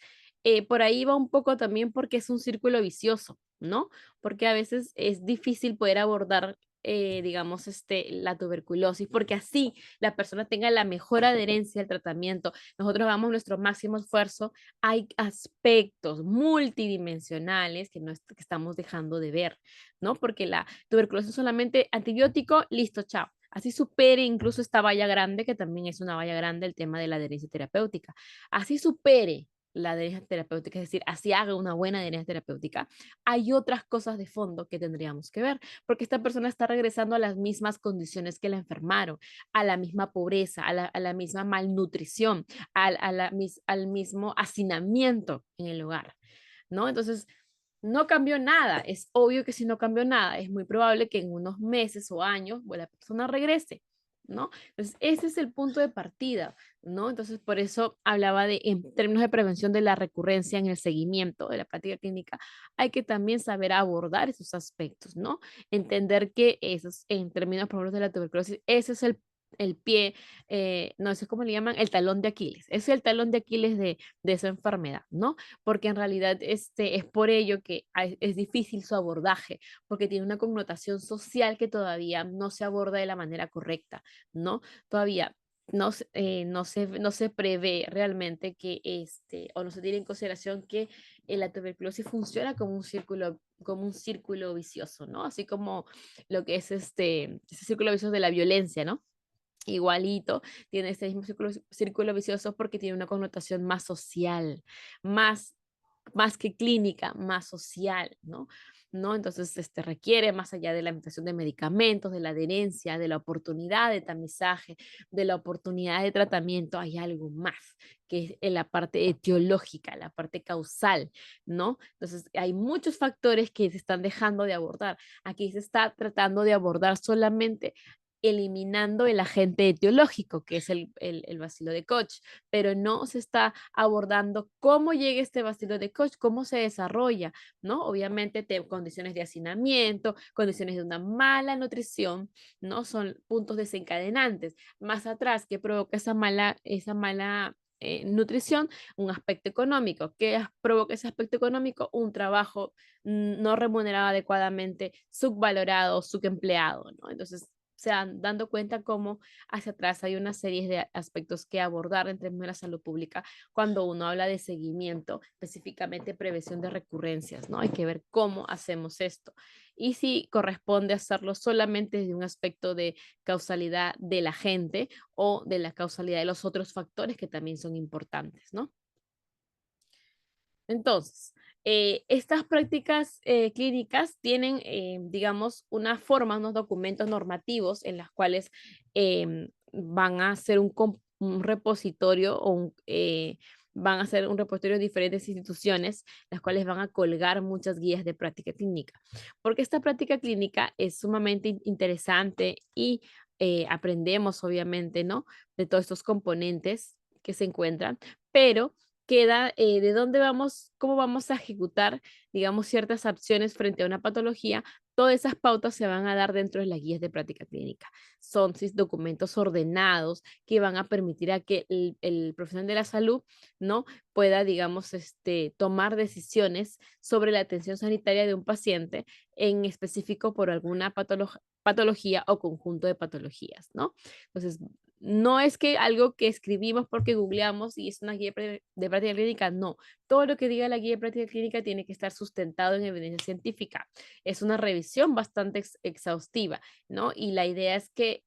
por ahí va un poco también porque es un círculo vicioso, ¿no? Porque a veces es difícil poder abordar, digamos, la tuberculosis, porque así la persona tenga la mejor adherencia al tratamiento. Nosotros damos nuestro máximo esfuerzo. Hay aspectos multidimensionales que estamos dejando de ver, ¿no? Porque la tuberculosis es solamente antibiótico, listo, chao. Así supere incluso esta valla grande, que también es una valla grande, el tema de la adherencia terapéutica. Así supere la adherencia terapéutica, es decir, así haga una buena adherencia terapéutica, hay otras cosas de fondo que tendríamos que ver, porque esta persona está regresando a las mismas condiciones que la enfermaron, a la misma pobreza, a la misma malnutrición, al mismo hacinamiento en el hogar, ¿no? Entonces, no cambió nada. Es obvio que si no cambió nada, es muy probable que en unos meses o años pues, la persona regrese, ¿no? Entonces, ese es el punto de partida, ¿no? Entonces, por eso hablaba en términos de prevención de la recurrencia en el seguimiento de la práctica clínica, hay que también saber abordar esos aspectos, ¿no? Entender que esos, en términos, por ejemplo, de la tuberculosis, ese es el pie, no sé cómo le llaman, el talón de Aquiles. Ese es el talón de Aquiles de esa enfermedad, ¿no? Porque en realidad es por ello que es difícil su abordaje, porque tiene una connotación social que todavía no se aborda de la manera correcta, ¿no? Todavía no se prevé realmente que o no se tiene en consideración que la tuberculosis funciona como un círculo vicioso, ¿no? Así como lo que es ese círculo vicioso de la violencia, ¿no? Igualito, tiene este mismo círculo vicioso porque tiene una connotación más social, más, más que clínica, más social, ¿no? ¿No? Entonces, requiere más allá de la administración de medicamentos, de la adherencia, de la oportunidad de tamizaje, de la oportunidad de tratamiento, hay algo más, que es en la parte etiológica, la parte causal, ¿no? Entonces, hay muchos factores que se están dejando de abordar. Aquí se está tratando de abordar solamente eliminando el agente etiológico, que es el bacilo de Koch, pero no se está abordando cómo llega este bacilo de Koch, cómo se desarrolla, ¿no? Obviamente, condiciones de hacinamiento, condiciones de una mala nutrición, ¿no? Son puntos desencadenantes. Más atrás, ¿qué provoca esa mala nutrición? Un aspecto económico. ¿Qué provoca ese aspecto económico? Un trabajo no remunerado adecuadamente, subvalorado, subempleado, ¿no? Entonces, se dan dando cuenta cómo hacia atrás hay una serie de aspectos que abordar en términos de la salud pública cuando uno habla de seguimiento, específicamente prevención de recurrencias, ¿no? Hay que ver cómo hacemos esto y si corresponde hacerlo solamente desde un aspecto de causalidad de la gente o de la causalidad de los otros factores que también son importantes, ¿no? Entonces, estas prácticas clínicas tienen, digamos, una forma, unos documentos normativos en las cuales van a ser un repositorio van a ser un repositorio de diferentes instituciones, las cuales van a colgar muchas guías de práctica clínica. Porque esta práctica clínica es sumamente interesante y aprendemos, obviamente, ¿no? De todos estos componentes que se encuentran, pero queda de dónde vamos, cómo vamos a ejecutar, digamos, ciertas acciones frente a una patología, Todas esas pautas se van a dar dentro de las guías de práctica clínica. Son documentos ordenados que van a permitir a que el profesional de la salud, ¿no? Pueda, digamos, tomar decisiones sobre la atención sanitaria de un paciente en específico por alguna patología o conjunto de patologías, ¿no? Entonces, no es que algo que escribimos porque googleamos y es una guía de práctica clínica, no. Todo lo que diga la guía de práctica clínica tiene que estar sustentado en evidencia científica. Es una revisión bastante exhaustiva, ¿no? Y la idea es que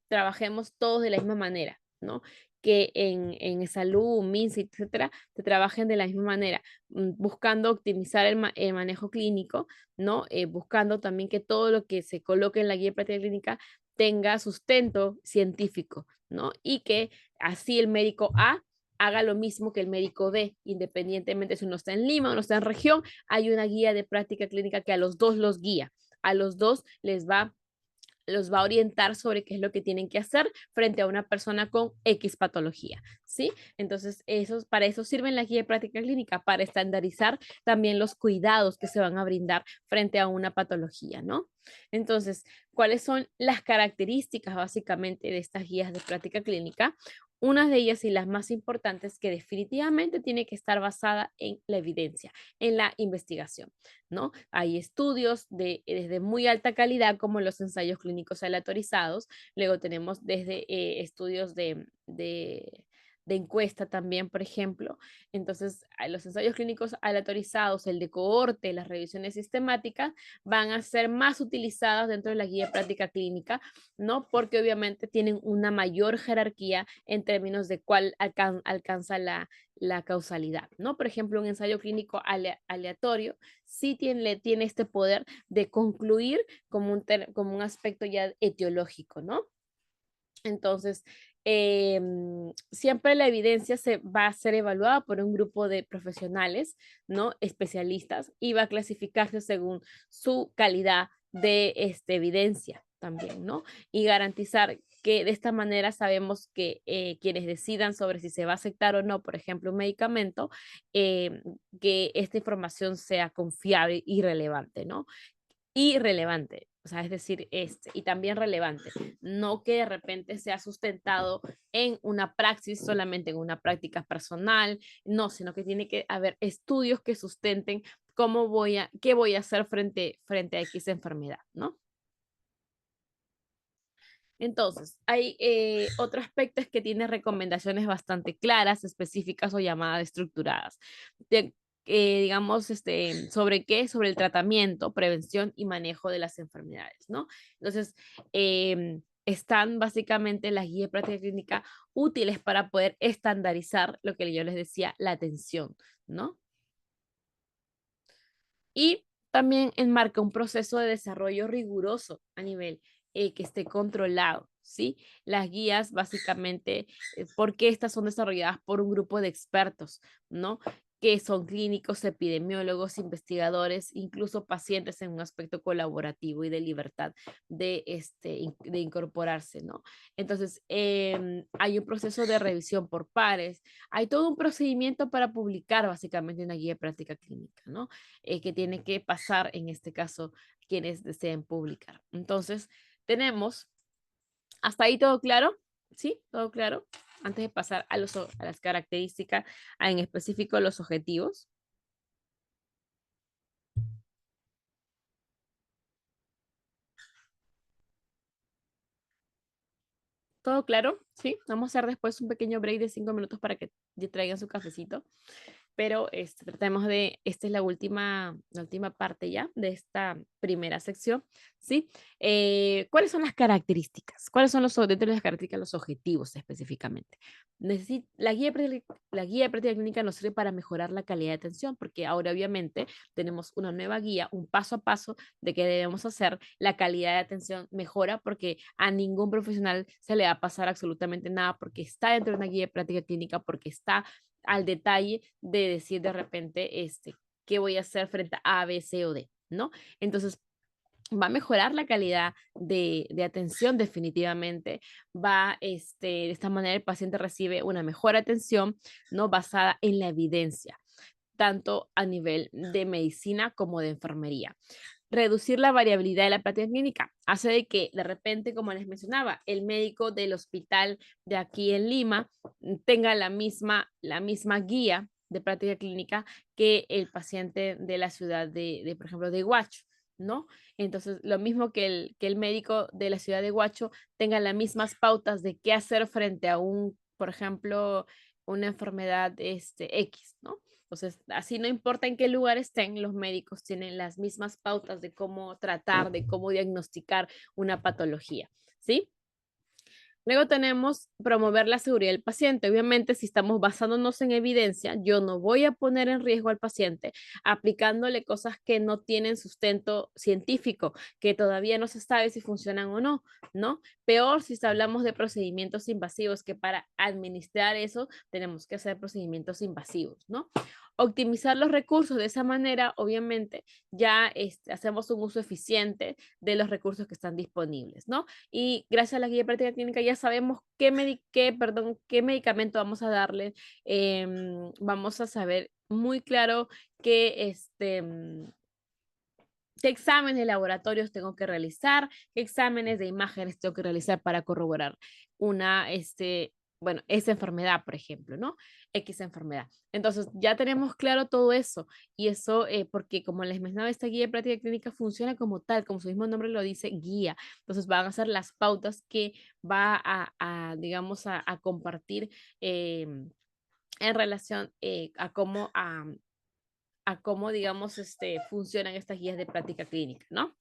trabajemos todos de la misma manera, ¿no? Que en salud, MINSA, etcétera, te trabajen de la misma manera, buscando optimizar el manejo clínico, ¿no? Buscando también que todo lo que se coloque en la guía de práctica clínica tenga sustento científico, ¿no? Y que así el médico A haga lo mismo que el médico B, independientemente si uno está en Lima o no está en región, hay una guía de práctica clínica que a los dos los guía, a los dos los va a orientar sobre qué es lo que tienen que hacer frente a una persona con X patología, ¿sí? Entonces, para eso sirven la guía de práctica clínica, para estandarizar también los cuidados que se van a brindar frente a una patología, ¿no? Entonces, ¿cuáles son las características básicamente de estas guías de práctica clínica? Una de ellas y las más importantes que definitivamente tiene que estar basada en la evidencia, en la investigación, ¿no? Hay estudios desde muy alta calidad como los ensayos clínicos aleatorizados, luego tenemos desde estudios de encuesta también, por ejemplo. Entonces, los ensayos clínicos aleatorizados, el de cohorte, las revisiones sistemáticas, van a ser más utilizadas dentro de la guía de práctica clínica, ¿no? Porque obviamente tienen una mayor jerarquía en términos de cuál alcanza la causalidad, ¿no? Por ejemplo, un ensayo clínico aleatorio sí tiene este poder de concluir como un aspecto ya etiológico, ¿no? Entonces, siempre la evidencia se va a ser evaluada por un grupo de profesionales, ¿no? Especialistas, y va a clasificarse según su calidad de evidencia también, ¿no? Y garantizar que de esta manera sabemos que quienes decidan sobre si se va a aceptar o no, por ejemplo, un medicamento, que esta información sea confiable y relevante, ¿no? Y relevante, o sea, es decir, y también relevante, no que de repente sea sustentado en una praxis, solamente en una práctica personal, no, sino que tiene que haber estudios que sustenten qué voy a hacer frente a X enfermedad, ¿no? Entonces, hay otro aspecto es que tiene recomendaciones bastante claras, específicas o llamadas estructuradas. De, digamos, ¿sobre qué? Sobre el tratamiento, prevención y manejo de las enfermedades, ¿no? Entonces, están básicamente las guías de práctica clínica útiles para poder estandarizar lo que yo les decía, la atención, ¿no? Y también enmarca un proceso de desarrollo riguroso a nivel que esté controlado, ¿sí? Las guías, básicamente, porque estas son desarrolladas por un grupo de expertos, ¿no? Que son clínicos, epidemiólogos, investigadores, incluso pacientes en un aspecto colaborativo y de libertad de incorporarse, ¿no? Entonces, hay un proceso de revisión por pares, hay todo un procedimiento para publicar básicamente una guía de práctica clínica, ¿no? Que tiene que pasar, en este caso, quienes deseen publicar. Entonces, tenemos, hasta ahí todo claro, ¿sí? Todo claro. Antes de pasar a las características, en específico los objetivos. ¿Todo claro? Sí. Vamos a hacer después un pequeño break de 5 minutos para que traigan su cafecito. Pero tratemos esta es la última parte ya de esta primera sección, ¿sí? ¿Cuáles son las características? ¿Cuáles son dentro de las características, los objetivos específicamente? La guía de práctica clínica nos sirve para mejorar la calidad de atención, porque ahora obviamente tenemos una nueva guía, un paso a paso de qué debemos hacer. La calidad de atención mejora porque a ningún profesional se le va a pasar absolutamente nada porque está dentro de una guía de práctica clínica, porque está al detalle de decir de repente, qué voy a hacer frente a A, B, C o D, ¿no? Entonces, va a mejorar la calidad de atención definitivamente, de esta manera el paciente recibe una mejor atención, ¿no? Basada en la evidencia, tanto a nivel de medicina como de enfermería. reducir la variabilidad de la práctica clínica. Hace de que de repente, como les mencionaba, el médico del hospital de aquí en Lima tenga la misma guía de práctica clínica que el paciente de la ciudad por ejemplo, de Huacho, ¿no? Entonces, lo mismo que el médico de la ciudad de Huacho tenga las mismas pautas de qué hacer frente a por ejemplo, una enfermedad X, ¿no? Entonces, así no importa en qué lugar estén, los médicos tienen las mismas pautas de cómo tratar, de cómo diagnosticar una patología, ¿sí? Luego tenemos promover la seguridad del paciente. Obviamente, si estamos basándonos en evidencia, yo no voy a poner en riesgo al paciente aplicándole cosas que no tienen sustento científico, que todavía no se sabe si funcionan o no, ¿no? Peor si hablamos de procedimientos invasivos, que para administrar eso tenemos que hacer procedimientos invasivos, ¿no? Optimizar los recursos de esa manera, obviamente, ya hacemos un uso eficiente de los recursos que están disponibles, ¿no? Y gracias a la guía de práctica clínica ya sabemos qué medicamento vamos a darle. Vamos a saber muy claro qué exámenes de laboratorios tengo que realizar, qué exámenes de imágenes tengo que realizar para corroborar esa enfermedad, por ejemplo, ¿no? X enfermedad. Entonces, ya tenemos claro todo eso. Y eso, porque como les mencionaba, esta guía de práctica clínica funciona como tal, como su mismo nombre lo dice, guía. Entonces, van a ser las pautas que va digamos, a compartir en relación a cómo, digamos, funcionan estas guías de práctica clínica, ¿no?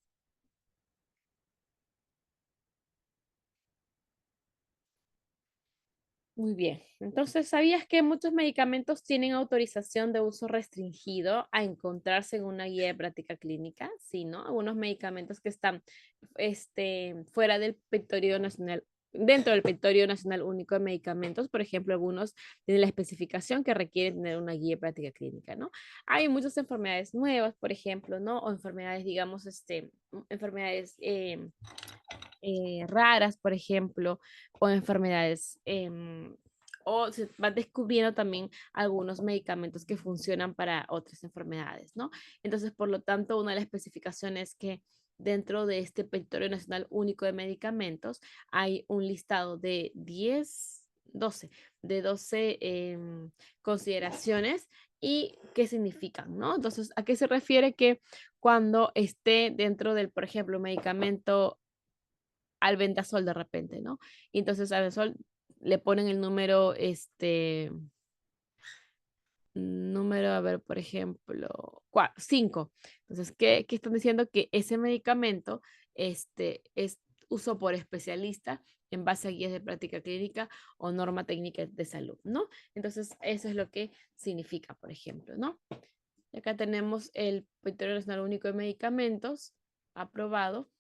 Muy bien. Entonces, ¿sabías que muchos medicamentos tienen autorización de uso restringido a encontrarse en una guía de práctica clínica? Sí, ¿no? Algunos medicamentos que están fuera del Directorio Nacional, dentro del Directorio Nacional Único de Medicamentos, por ejemplo, algunos tienen la especificación que requieren tener una guía de práctica clínica, ¿no? Hay muchas enfermedades nuevas, por ejemplo, ¿no? O enfermedades, digamos, enfermedades raras, por ejemplo, o enfermedades, o se van descubriendo también algunos medicamentos que funcionan para otras enfermedades, ¿no? Entonces, por lo tanto, una de las especificaciones es que dentro de este Directorio Nacional Único de Medicamentos hay un listado de 12 consideraciones y qué significan, ¿no? Entonces, ¿a qué se refiere que cuando esté dentro del, por ejemplo, medicamento albendazol de repente, ¿no? Y entonces albendazol le ponen el número, número, a ver, por ejemplo, 5. Entonces, ¿qué están diciendo? Que ese medicamento es uso por especialista en base a guías de práctica clínica o norma técnica de salud, ¿no? Entonces, eso es lo que significa, por ejemplo, ¿no? Y acá tenemos el Criterio Nacional Único de Medicamentos aprobado.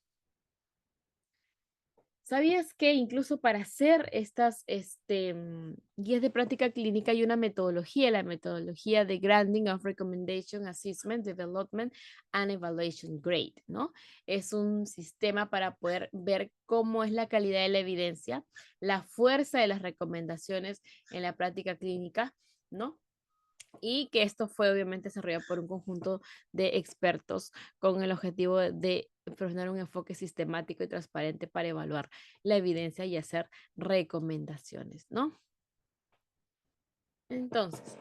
¿Sabías que incluso para hacer estas guías de práctica clínica hay una metodología, la metodología de Grading of Recommendation, Assessment, Development and Evaluation Grade, ¿no? Es un sistema para poder ver cómo es la calidad de la evidencia, la fuerza de las recomendaciones en la práctica clínica, ¿no? Y que esto fue obviamente desarrollado por un conjunto de expertos con el objetivo de proporcionar un enfoque sistemático y transparente para evaluar la evidencia y hacer recomendaciones, ¿no? Entonces,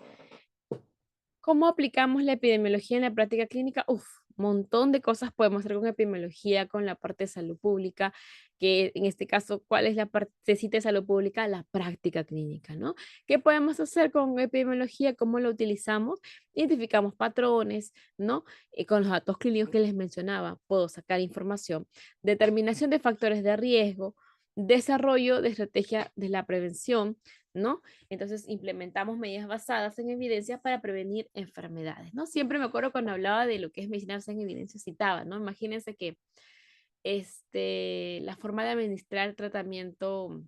¿cómo aplicamos la epidemiología en la práctica clínica? Uf, montón de cosas podemos hacer con epidemiología, con la parte de salud pública, que en este caso, ¿cuál es la partecita de salud pública? La práctica clínica, ¿no? ¿Qué podemos hacer con epidemiología? ¿Cómo lo utilizamos? Identificamos patrones, ¿no? Con los datos clínicos que les mencionaba, puedo sacar información, determinación de factores de riesgo, desarrollo de estrategia de la prevención, ¿no? Entonces implementamos medidas basadas en evidencia para prevenir enfermedades, ¿no? Siempre me acuerdo cuando hablaba de lo que es medicina basada en evidencia, citaba, ¿no? Imagínense que la forma de administrar tratamiento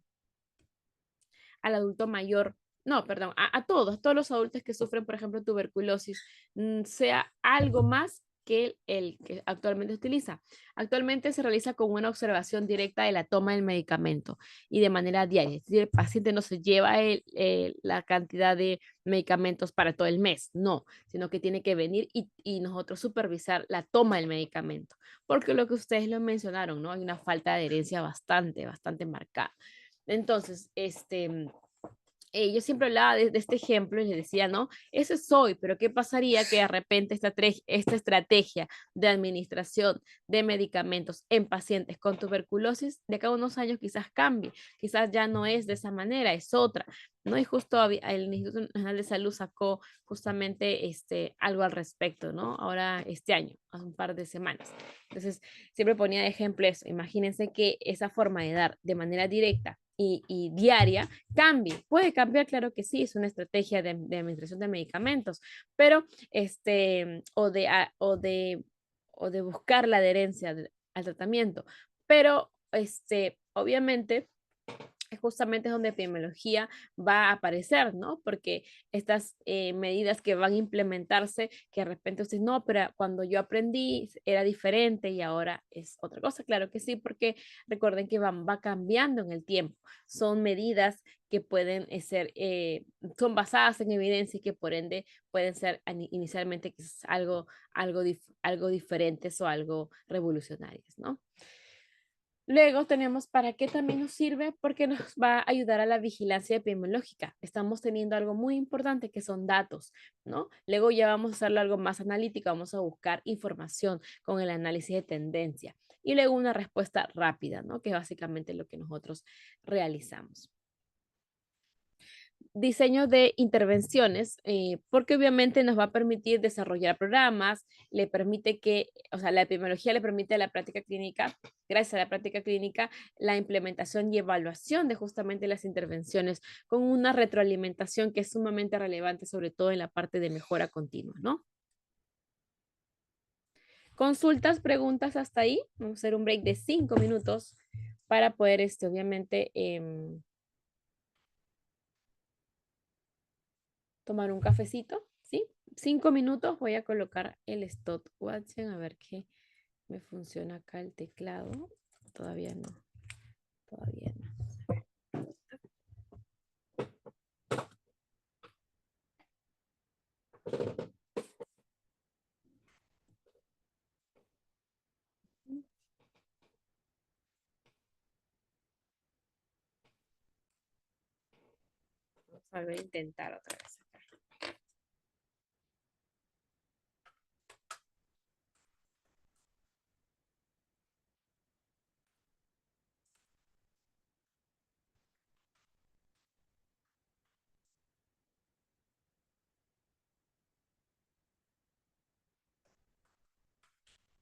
al adulto mayor, no, perdón, a todos los adultos que sufren, por ejemplo, tuberculosis, sea algo más que el que actualmente se utiliza. Actualmente se realiza con una observación directa de la toma del medicamento y de manera diaria. Es decir, el paciente no se lleva la cantidad de medicamentos para todo el mes, no, sino que tiene que venir y nosotros supervisar la toma del medicamento, porque lo que ustedes lo mencionaron, ¿no? Hay una falta de adherencia bastante marcada. Entonces, yo siempre hablaba de este ejemplo y les decía, ¿no? Eso soy, pero ¿qué pasaría que de repente esta estrategia de administración de medicamentos en pacientes con tuberculosis de cada unos años quizás cambie? Quizás ya no es de esa manera, es otra, ¿no? Y justo el Instituto Nacional de Salud sacó justamente algo al respecto, ¿no? Ahora este año, hace un par de semanas. Entonces, siempre ponía de ejemplo eso. Imagínense que esa forma de dar de manera directa y diaria cambie. Puede cambiar, claro que sí, es una estrategia de administración de medicamentos, pero o de buscar la adherencia al tratamiento. Pero obviamente justamente es donde epidemiología va a aparecer, ¿no? Porque estas medidas que van a implementarse, que de repente usted no, pero cuando yo aprendí era diferente y ahora es otra cosa, claro que sí, porque recuerden que va cambiando en el tiempo. Son medidas que pueden ser, son basadas en evidencia y que por ende pueden ser inicialmente quizás algo diferentes o algo revolucionarias, ¿no? Luego tenemos para qué también nos sirve, porque nos va a ayudar a la vigilancia epidemiológica. Estamos teniendo algo muy importante que son datos, ¿no? Luego ya vamos a hacerlo algo más analítico, vamos a buscar información con el análisis de tendencia y luego una respuesta rápida, ¿no? Que es básicamente lo que nosotros realizamos. Diseño de intervenciones, porque obviamente nos va a permitir desarrollar programas, le permite que, o sea, la epidemiología le permite a la práctica clínica, gracias a la práctica clínica, la implementación y evaluación de justamente las intervenciones con una retroalimentación que es sumamente relevante, sobre todo en la parte de mejora continua, ¿no? Consultas, preguntas hasta ahí. Vamos a hacer un break de 5 minutos para poder, obviamente, tomar un cafecito, ¿sí? 5 minutos, voy a colocar el stopwatch a ver qué me funciona acá el teclado. Todavía no, todavía no. Vamos a ver, intentar otra vez.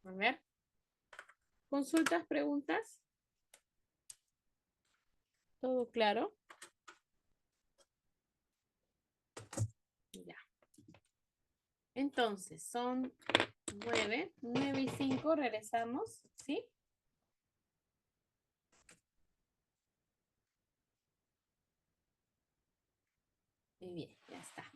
A ver, consultas, preguntas, todo claro. Ya. Entonces, son 9 y 5, regresamos, ¿sí? Muy bien, ya está.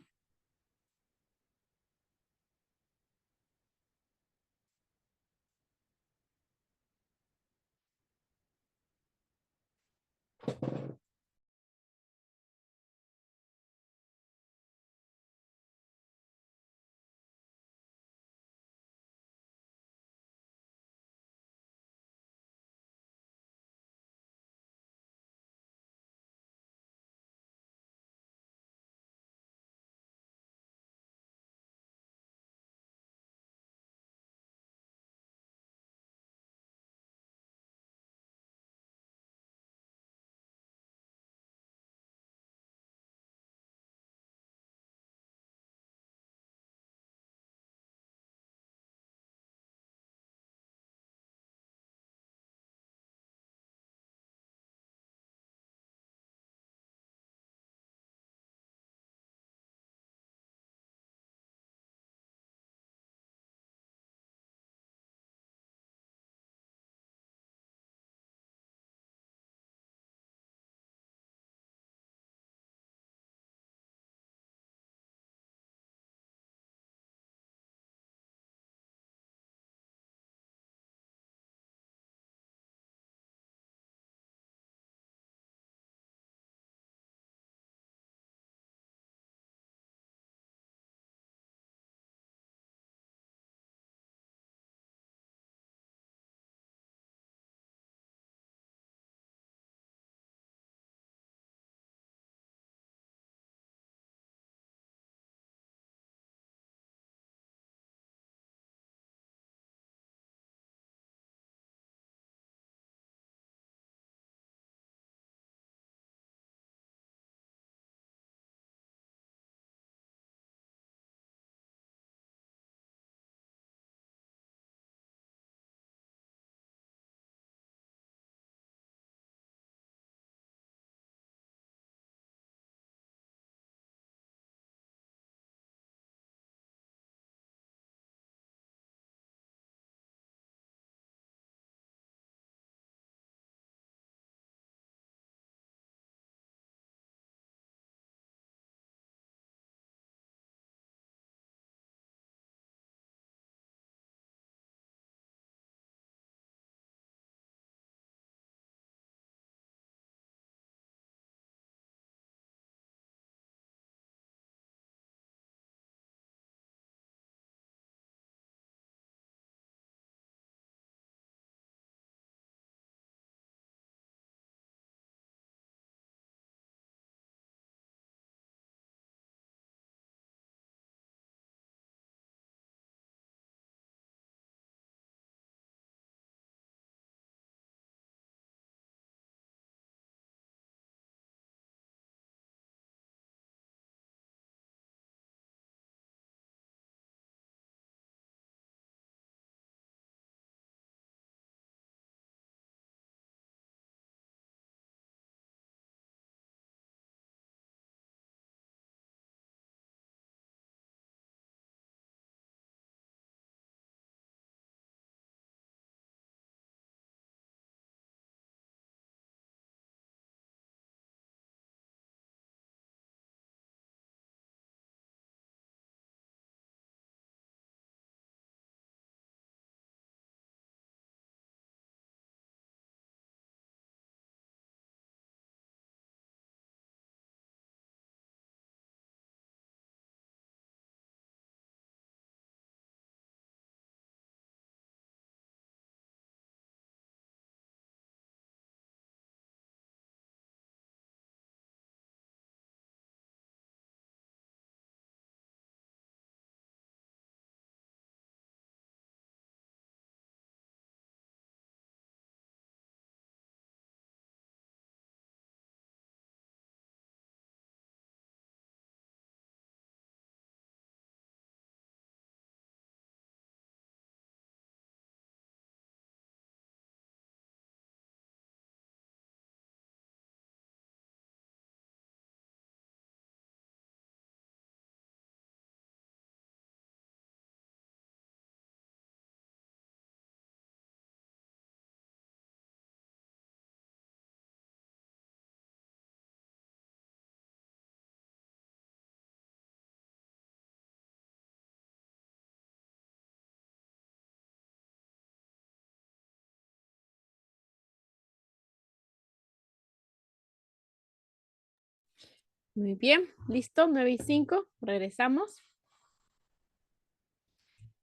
Muy bien, listo, 9:05, regresamos.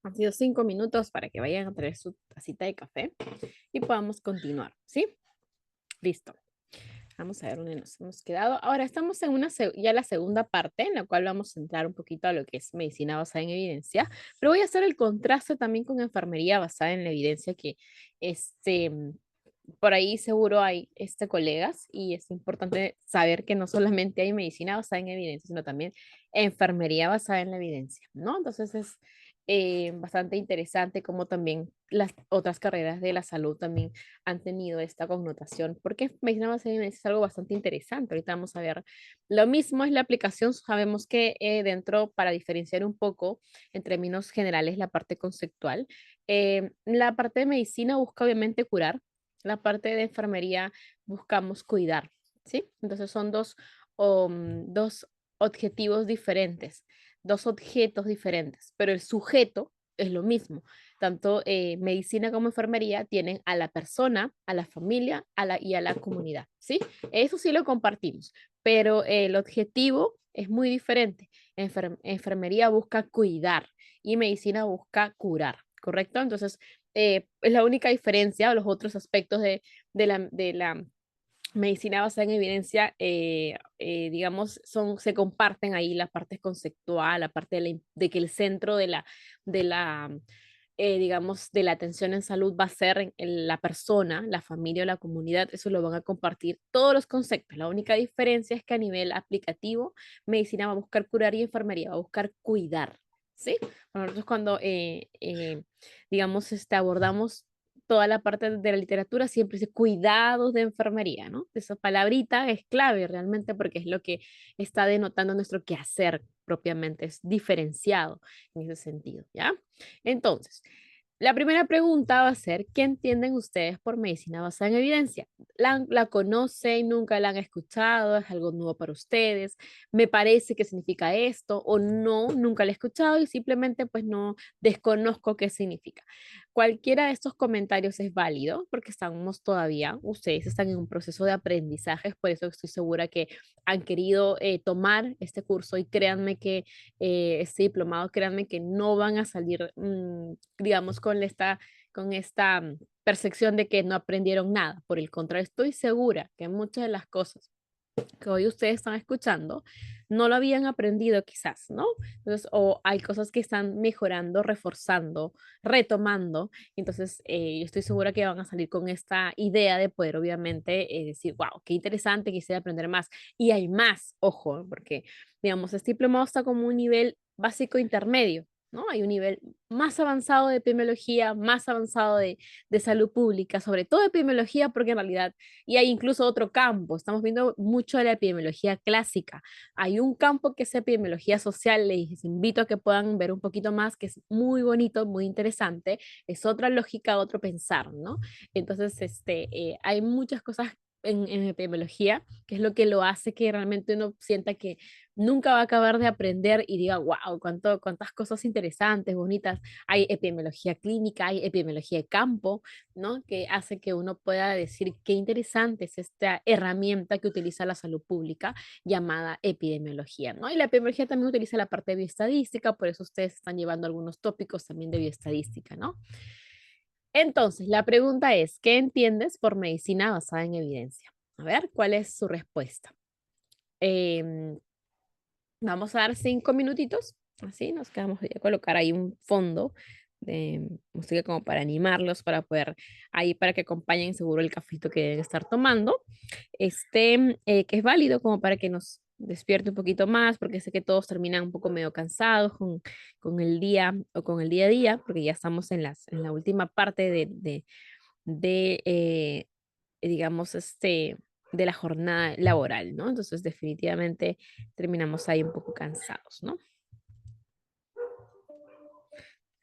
Han sido 5 minutos para que vayan a traer su tacita de café y podamos continuar, ¿sí? Listo. Vamos a ver dónde nos hemos quedado. Ahora estamos en ya la segunda parte, en la cual vamos a entrar un poquito a lo que es medicina basada en evidencia, pero voy a hacer el contraste también con enfermería basada en la evidencia, que este, por ahí seguro hay colegas y es importante saber que no solamente hay medicina basada en evidencia, sino también enfermería basada en la evidencia, ¿no? Entonces es bastante interesante como también las otras carreras de la salud también han tenido esta connotación, porque medicina basada en evidencia es algo bastante interesante. Ahorita vamos a ver. Lo mismo es la aplicación. Sabemos que dentro, para diferenciar un poco en términos generales la parte conceptual, la parte de medicina busca obviamente curar, la parte de enfermería buscamos cuidar, ¿sí? Entonces son dos objetivos diferentes, dos objetos diferentes, pero el sujeto es lo mismo. Tanto medicina como enfermería tienen a la persona, a la familia y a la comunidad, ¿sí? Eso sí lo compartimos, pero el objetivo es muy diferente. Enfermería busca cuidar y medicina busca curar, ¿correcto? Entonces, es la única diferencia o los otros aspectos de la medicina basada en evidencia, digamos, se comparten ahí la parte conceptual, la parte de que el centro de la digamos, de la atención en salud va a ser en la persona, la familia o la comunidad. Eso lo van a compartir todos los conceptos. La única diferencia es que a nivel aplicativo, medicina va a buscar curar y enfermería va a buscar cuidar, ¿sí? Bueno, nosotros cuando, digamos, abordamos toda la parte de la literatura, siempre dice cuidados de enfermería, ¿no? Esa palabrita es clave realmente porque es lo que está denotando nuestro quehacer propiamente, es diferenciado en ese sentido, ¿ya? Entonces, la primera pregunta va a ser, ¿qué entienden ustedes por medicina basada en evidencia? ¿La conocen? ¿Nunca la han escuchado? ¿Es algo nuevo para ustedes? ¿Me parece que significa esto? ¿O no? Nunca la he escuchado y simplemente pues no desconozco qué significa. Cualquiera de estos comentarios es válido porque estamos todavía, ustedes están en un proceso de aprendizaje, por eso estoy segura que han querido tomar este curso y créanme que este diplomado, créanme que no van a salir, digamos, con esta percepción de que no aprendieron nada. Por el contrario, estoy segura que muchas de las cosas que hoy ustedes están escuchando no lo habían aprendido quizás, ¿no? Entonces, o hay cosas que están mejorando, reforzando, retomando. Entonces, yo estoy segura que van a salir con esta idea de poder, obviamente, decir, wow, qué interesante, quisiera aprender más. Y hay más, ojo, porque, digamos, este diplomado está como un nivel básico intermedio. ¿No? Hay un nivel más avanzado de epidemiología, más avanzado de salud pública, sobre todo epidemiología, porque en realidad y hay incluso otro campo, estamos viendo mucho de la epidemiología clásica. Hay un campo que es epidemiología social, les invito a que puedan ver un poquito más, que es muy bonito, muy interesante, es otra lógica, otro pensar, ¿no? Entonces, hay muchas cosas en epidemiología, que es lo que lo hace que realmente uno sienta que nunca va a acabar de aprender y diga, wow, cuántas cosas interesantes, bonitas. Hay epidemiología clínica, hay epidemiología de campo, ¿no? Que hace que uno pueda decir qué interesante es esta herramienta que utiliza la salud pública llamada epidemiología, ¿no? Y la epidemiología también utiliza la parte de bioestadística, por eso ustedes están llevando algunos tópicos también de bioestadística, ¿no? Entonces, la pregunta es, ¿qué entiendes por medicina basada en evidencia? A ver, ¿cuál es su respuesta? Em, Vamos a dar 5 minutitos, así nos quedamos, voy a colocar ahí un fondo de música como para animarlos, para poder, ahí para que acompañen seguro el cafito que deben estar tomando, que es válido como para que nos despierte un poquito más, porque sé que todos terminan un poco medio cansados con el día o con el día a día, porque ya estamos en la última parte de digamos, de la jornada laboral, ¿no? Entonces, definitivamente terminamos ahí un poco cansados, ¿no?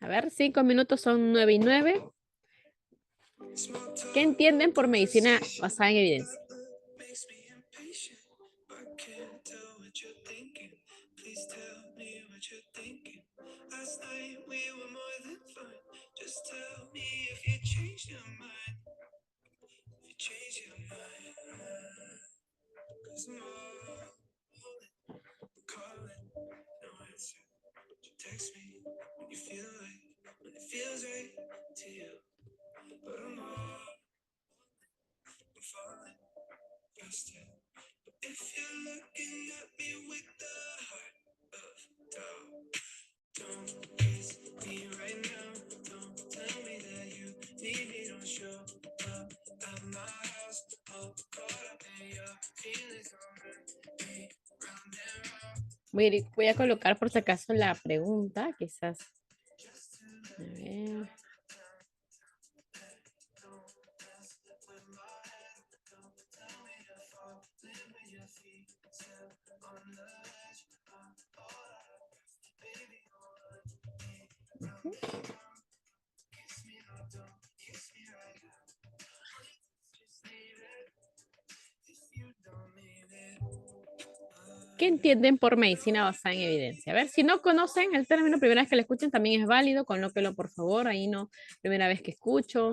A ver, 5 minutos son 9:09. ¿Qué entienden por medicina basada en evidencia? Voy a colocar por si acaso la pregunta, quizás. A ver. Ujú. ¿Qué entienden por medicina basada en evidencia? A ver, si no conocen el término, primera vez que lo escuchen también es válido, colóquelo por favor, ahí no, primera vez que escucho.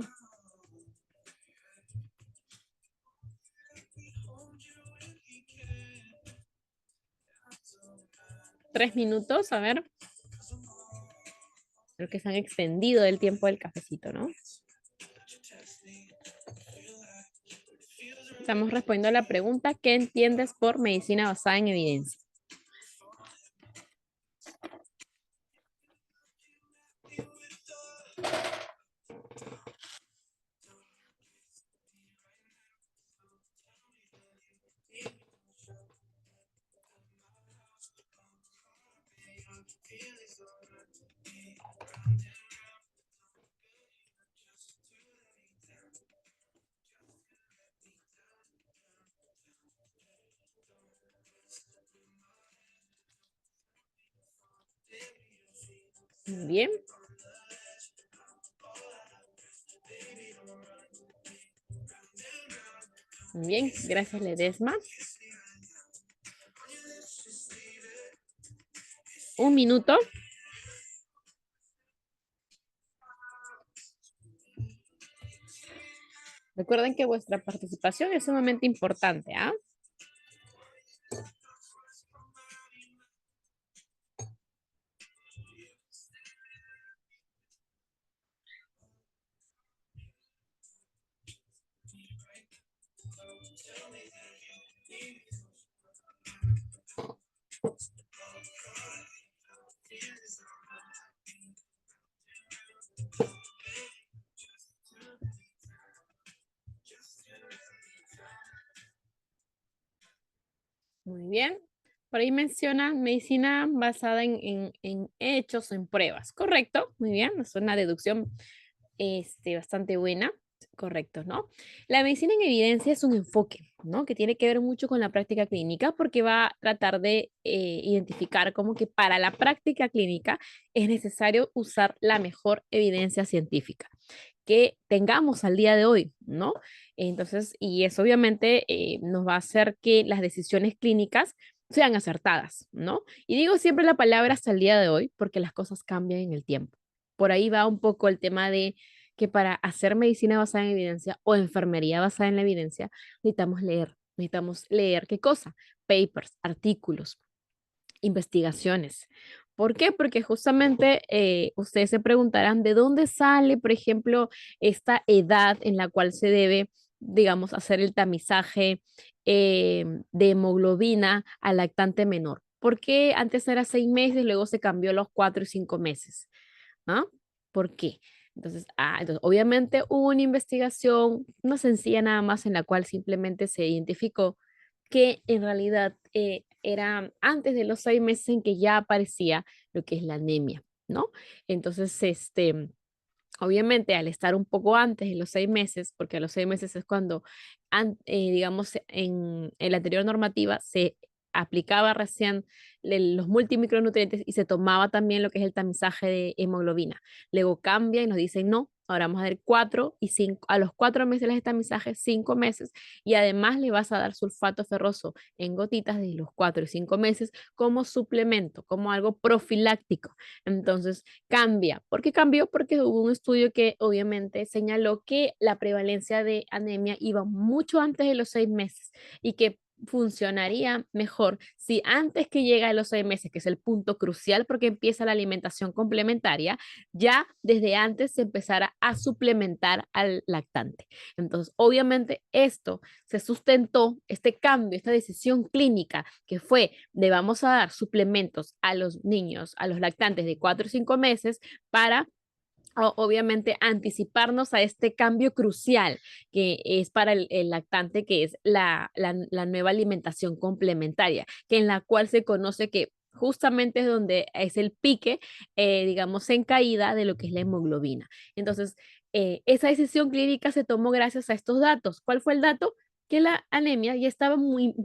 3 minutos, a ver. Creo que se han extendido el tiempo del cafecito, ¿no? Estamos respondiendo a la pregunta, ¿qué entiendes por medicina basada en evidencia? Muy bien. Muy bien, gracias Ledesma. 1 minuto. Recuerden que vuestra participación es sumamente importante, ¿ah? Muy bien. Por ahí menciona medicina basada en hechos o en pruebas. Correcto, muy bien. Es una deducción bastante buena. Correcto, ¿no? La medicina en evidencia es un enfoque, ¿no? Que tiene que ver mucho con la práctica clínica porque va a tratar de identificar cómo que para la práctica clínica es necesario usar la mejor evidencia científica que tengamos al día de hoy, ¿no? Entonces, y eso obviamente nos va a hacer que las decisiones clínicas sean acertadas, ¿no? Y digo siempre la palabra hasta el día de hoy porque las cosas cambian en el tiempo. Por ahí va un poco el tema de que para hacer medicina basada en evidencia o enfermería basada en la evidencia, necesitamos leer, ¿qué cosa? Papers, artículos, investigaciones. ¿Por qué? Porque justamente ustedes se preguntarán de dónde sale, por ejemplo, esta edad en la cual se debe, digamos, hacer el tamizaje de hemoglobina al lactante menor. ¿Por qué antes era 6 meses, luego se cambió a los 4 y 5 meses? ¿Ah? ¿Por qué? Entonces, obviamente hubo una investigación, no sencilla nada más, en la cual simplemente se identificó que en realidad era antes de los 6 meses en que ya aparecía lo que es la anemia, ¿no? Entonces, obviamente al estar un poco antes de los 6 meses, porque a los 6 meses es cuando, digamos, en la anterior normativa se aplicaba recién los multimicronutrientes y se tomaba también lo que es el tamizaje de hemoglobina. Luego cambia y nos dicen no, ahora vamos a dar 4 y 5, a los 4 meses de tamizaje, 5 meses, y además le vas a dar sulfato ferroso en gotitas de los 4 y 5 meses como suplemento, como algo profiláctico. Entonces, cambia. ¿Por qué cambió? Porque hubo un estudio que obviamente señaló que la prevalencia de anemia iba mucho antes de los 6 meses y que funcionaría mejor si antes que llegue a los 6 meses, que es el punto crucial porque empieza la alimentación complementaria, ya desde antes se empezara a suplementar al lactante. Entonces, obviamente esto se sustentó, este cambio, esta decisión clínica que fue de vamos a dar suplementos a los niños, a los lactantes de 4 o 5 meses para obviamente anticiparnos a este cambio crucial que es para el lactante, que es la nueva alimentación complementaria, que en la cual se conoce que justamente es donde es el pique, digamos, en caída de lo que es la hemoglobina. Entonces, esa decisión clínica se tomó gracias a estos datos. ¿Cuál fue el dato? Que la anemia ya estaba muy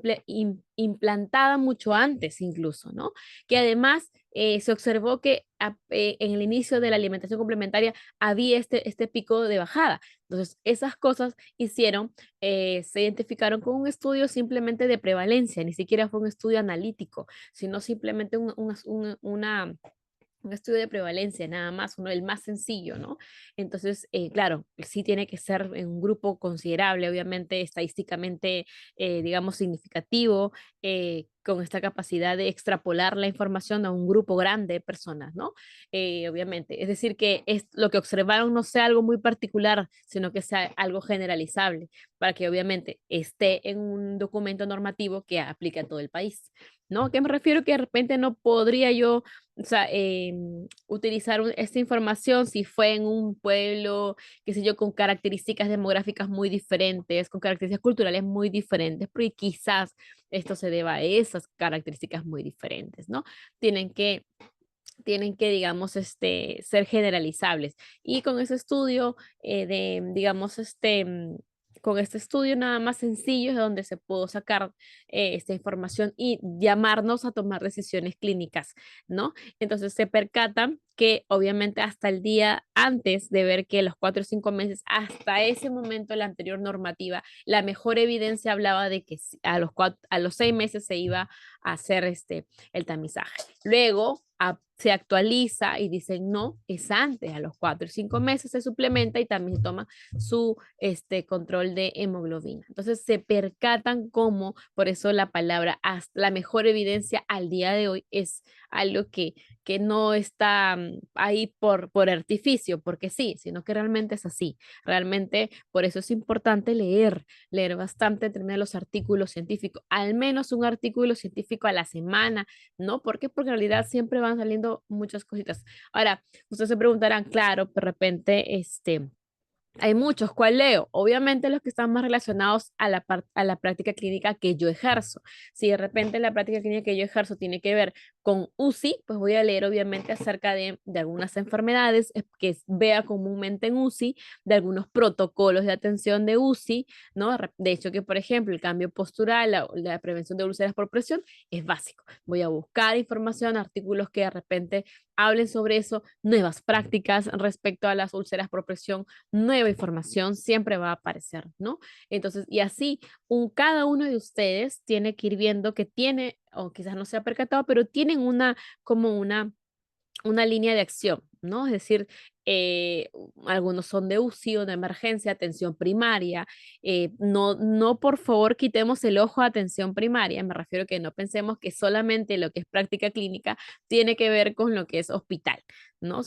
implantada mucho antes incluso, ¿no? Que además se observó que en el inicio de la alimentación complementaria había este pico de bajada. Entonces, esas cosas hicieron, se identificaron con un estudio simplemente de prevalencia, ni siquiera fue un estudio analítico, sino simplemente un estudio de prevalencia, nada más, uno el más sencillo, ¿no? Entonces, claro, sí tiene que ser en un grupo considerable, obviamente, estadísticamente, digamos, significativo, con esta capacidad de extrapolar la información a un grupo grande de personas, ¿no? Obviamente, es decir, que es, lo que observaron no sea algo muy particular, sino que sea algo generalizable, para que obviamente esté en un documento normativo que aplique a todo el país, ¿no? ¿Qué me refiero? Que de repente no podría yo, o sea, utilizar esta información si fue en un pueblo, qué sé yo, con características demográficas muy diferentes, con características culturales muy diferentes, porque quizás esto se deba a esas características muy diferentes, ¿no? Tienen que digamos, ser generalizables. Y con ese estudio, digamos, con este estudio nada más sencillo es donde se pudo sacar esta información y llamarnos a tomar decisiones clínicas, ¿no? Entonces se percatan que obviamente hasta el día antes de ver que los 4 o 5 meses, hasta ese momento la anterior normativa, la mejor evidencia hablaba de que a los 6 meses se iba a hacer el tamizaje. Luego se actualiza y dicen, no, es antes, a los 4 o 5 meses se suplementa y también toma su control de hemoglobina. Entonces se percatan como, por eso la palabra, hasta la mejor evidencia al día de hoy es algo que no está ahí por artificio, porque sí, sino que realmente es así. Realmente por eso es importante leer bastante, tener los artículos científicos, al menos un artículo científico a la semana, ¿no? ¿Por qué? Porque en realidad siempre van saliendo muchas cositas. Ahora, ustedes se preguntarán, claro, de repente, hay muchos, ¿cuál leo? Obviamente los que están más relacionados a la práctica clínica que yo ejerzo. Si de repente la práctica clínica que yo ejerzo tiene que ver con UCI, pues voy a leer obviamente acerca de algunas enfermedades que vea comúnmente en UCI, de algunos protocolos de atención de UCI, ¿no? De hecho que, por ejemplo, el cambio postural, la prevención de úlceras por presión es básico. Voy a buscar información, artículos que de repente hablen sobre eso, nuevas prácticas respecto a las úlceras por presión, nueva información siempre va a aparecer, ¿no? Entonces, y así, cada uno de ustedes tiene que ir viendo que tiene, o quizás no se ha percatado, pero tienen como una línea de acción, ¿no? Es decir, algunos son de UCI o de emergencia, atención primaria. No, por favor, quitemos el ojo a atención primaria. Me refiero a que no pensemos que solamente lo que es práctica clínica tiene que ver con lo que es hospital, ¿no?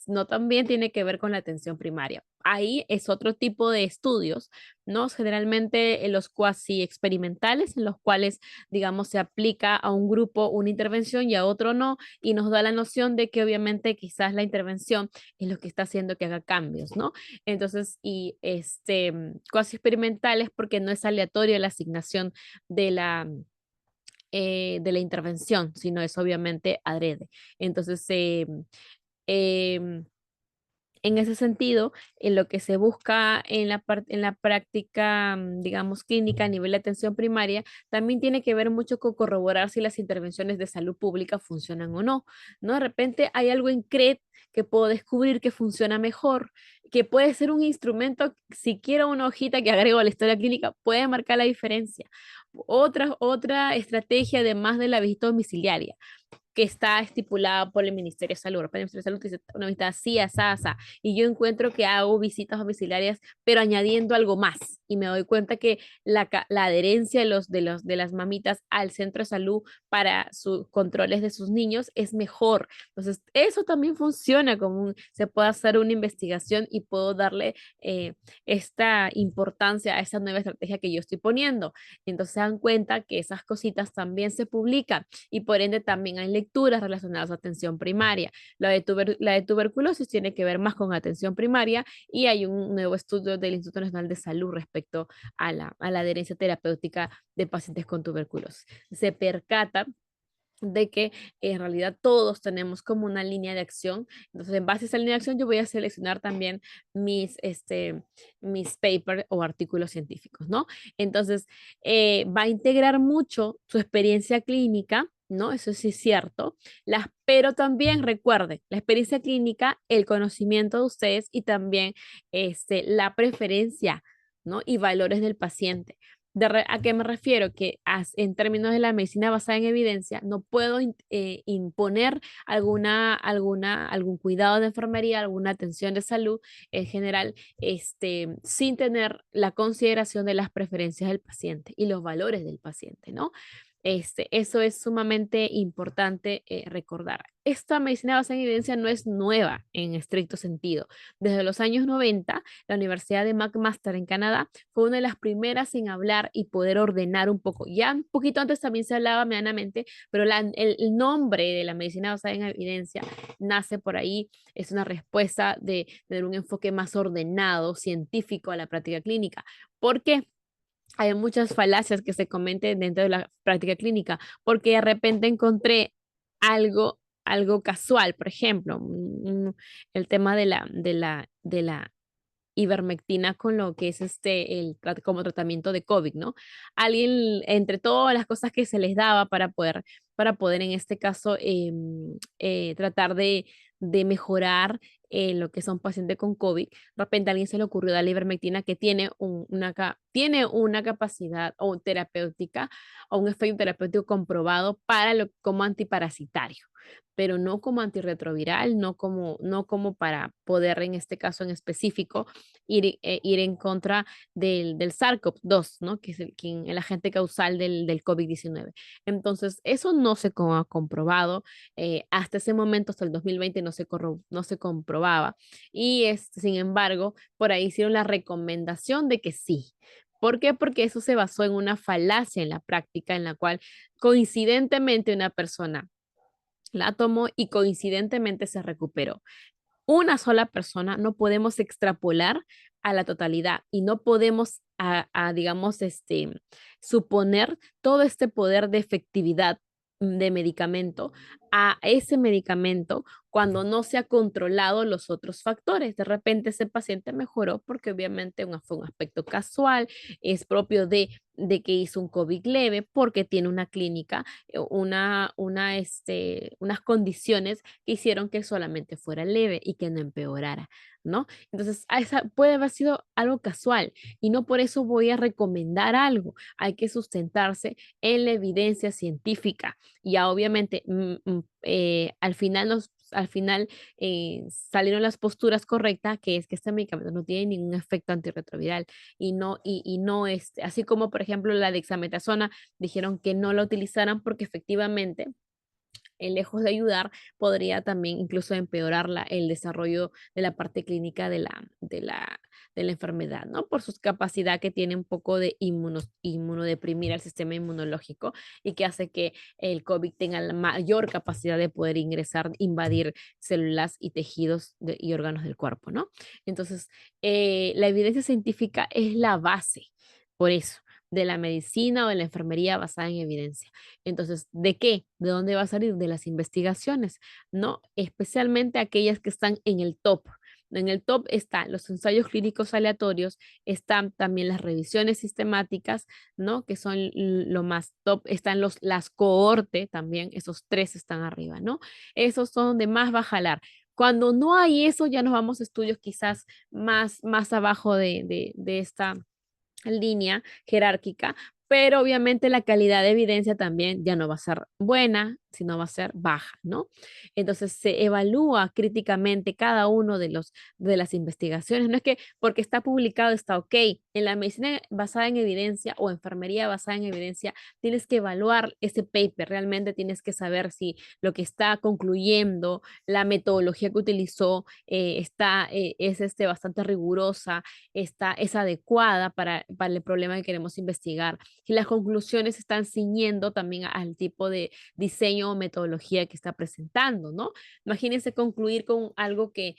No también tiene que ver con la atención primaria. Ahí es otro tipo de estudios, ¿no? Generalmente los cuasi experimentales, en los cuales, digamos, se aplica a un grupo una intervención y a otro no, y nos da la noción de que obviamente quizás la intervención es lo que está haciendo que haga cambios, ¿no? Entonces, y cuasi experimentales porque no es aleatorio la asignación de la intervención, sino es obviamente adrede. Entonces, em, en ese sentido, en lo que se busca en la práctica, digamos, clínica a nivel de atención primaria, también tiene que ver mucho con corroborar si las intervenciones de salud pública funcionan o no, ¿no? De repente hay algo en CRED que puedo descubrir que funciona mejor, que puede ser un instrumento, siquiera una hojita que agrego a la historia clínica, puede marcar la diferencia. Otra estrategia, además de la visita domiciliaria, que está estipulada por el Ministerio de Salud. El Ministerio de Salud dice una visita así, asá, asá, y yo encuentro que hago visitas domiciliarias, pero añadiendo algo más, y me doy cuenta que la adherencia de las mamitas al centro de salud para sus controles de sus niños es mejor. Entonces, eso también funciona como se puede hacer una investigación y puedo darle esta importancia a esa nueva estrategia que yo estoy poniendo. Entonces se dan cuenta que esas cositas también se publican y por ende también hay lecturas relacionadas a atención primaria. La de tuberculosis tiene que ver más con atención primaria y hay un nuevo estudio del Instituto Nacional de Salud respecto a la adherencia terapéutica de pacientes con tuberculosis. Se percata de que en realidad todos tenemos como una línea de acción. Entonces, en base a esa línea de acción, yo voy a seleccionar también mis papers o artículos científicos, ¿no? Entonces, va a integrar mucho su experiencia clínica, ¿no? Eso sí es cierto. Pero también recuerde, la experiencia clínica, el conocimiento de ustedes y también la preferencia, ¿no? Y valores del paciente. ¿A qué me refiero? Que en términos de la medicina basada en evidencia, no puedo imponer algún cuidado de enfermería, alguna atención de salud en general, sin tener la consideración de las preferencias del paciente y los valores del paciente, ¿no? Eso es sumamente importante recordar. Esta medicina basada en evidencia no es nueva en estricto sentido. Desde los años 90, la Universidad de McMaster en Canadá fue una de las primeras en hablar y poder ordenar un poco. Ya un poquito antes también se hablaba medianamente, pero el nombre de la medicina basada en evidencia nace por ahí, es una respuesta de un enfoque más ordenado, científico a la práctica clínica. ¿Por qué? Hay muchas falacias que se cometen dentro de la práctica clínica, porque de repente encontré algo casual, por ejemplo, el tema de la ivermectina con lo que es como tratamiento de COVID, ¿no? Alguien, entre todas las cosas que se les daba para poder en este caso tratar de mejorar lo que son pacientes con COVID, de repente a alguien se le ocurrió dar la ivermectina que tiene una capacidad o terapéutica o un efecto terapéutico comprobado como antiparasitario, pero no como antirretroviral, no como para poder, en este caso en específico, ir en contra del SARS-CoV-2, ¿no? Que es el agente causal del COVID-19. Entonces, eso no se ha comprobado. Hasta ese momento, hasta el 2020, no se comprobaba. Y sin embargo, por ahí hicieron la recomendación de que sí. ¿Por qué? Porque eso se basó en una falacia en la práctica en la cual coincidentemente una persona la tomó y coincidentemente se recuperó. Una sola persona no podemos extrapolar a la totalidad y no podemos, digamos, suponer todo este poder de efectividad de medicamento a ese medicamento cuando no se ha controlado los otros factores. De repente ese paciente mejoró porque obviamente fue un aspecto casual, es propio de que hizo un COVID leve porque tiene una clínica, unas condiciones que hicieron que solamente fuera leve y que no empeorara, ¿no? Entonces, esa puede haber sido algo casual y no por eso voy a recomendar algo. Hay que sustentarse en la evidencia científica. Y ya obviamente al final salieron las posturas correctas, que es que este medicamento no tiene ningún efecto antirretroviral y no así como por ejemplo la dexametasona, dijeron que no la utilizaran porque efectivamente lejos de ayudar, podría también incluso empeorar el desarrollo de la parte clínica de la enfermedad, ¿no? Por su capacidad que tiene un poco de inmunodeprimir al sistema inmunológico y que hace que el COVID tenga la mayor capacidad de poder ingresar, invadir células y tejidos y órganos del cuerpo, ¿no? Entonces, la evidencia científica es la base, por eso de la medicina o de la enfermería basada en evidencia. Entonces, ¿de qué? ¿De dónde va a salir? De las investigaciones, ¿no? Especialmente aquellas que están en el top. En el top están los ensayos clínicos aleatorios, están también las revisiones sistemáticas, ¿no? Que son lo más top, están las cohorte también, esos tres están arriba, ¿no? Esos son donde más va a jalar. Cuando no hay eso, ya nos vamos a estudios quizás más abajo de esta línea jerárquica, pero obviamente la calidad de evidencia también ya no va a ser buena sino va a ser baja, ¿no? Entonces se evalúa críticamente cada uno de las investigaciones. No es que porque está publicado está ok. En la medicina basada en evidencia o enfermería basada en evidencia, tienes que evaluar ese paper. Realmente tienes que saber si lo que está concluyendo, la metodología que utilizó, es bastante rigurosa, es adecuada para el problema que queremos investigar. Si las conclusiones están ciñendo también al tipo de diseño o metodología que está presentando, ¿no? Imagínense concluir con algo que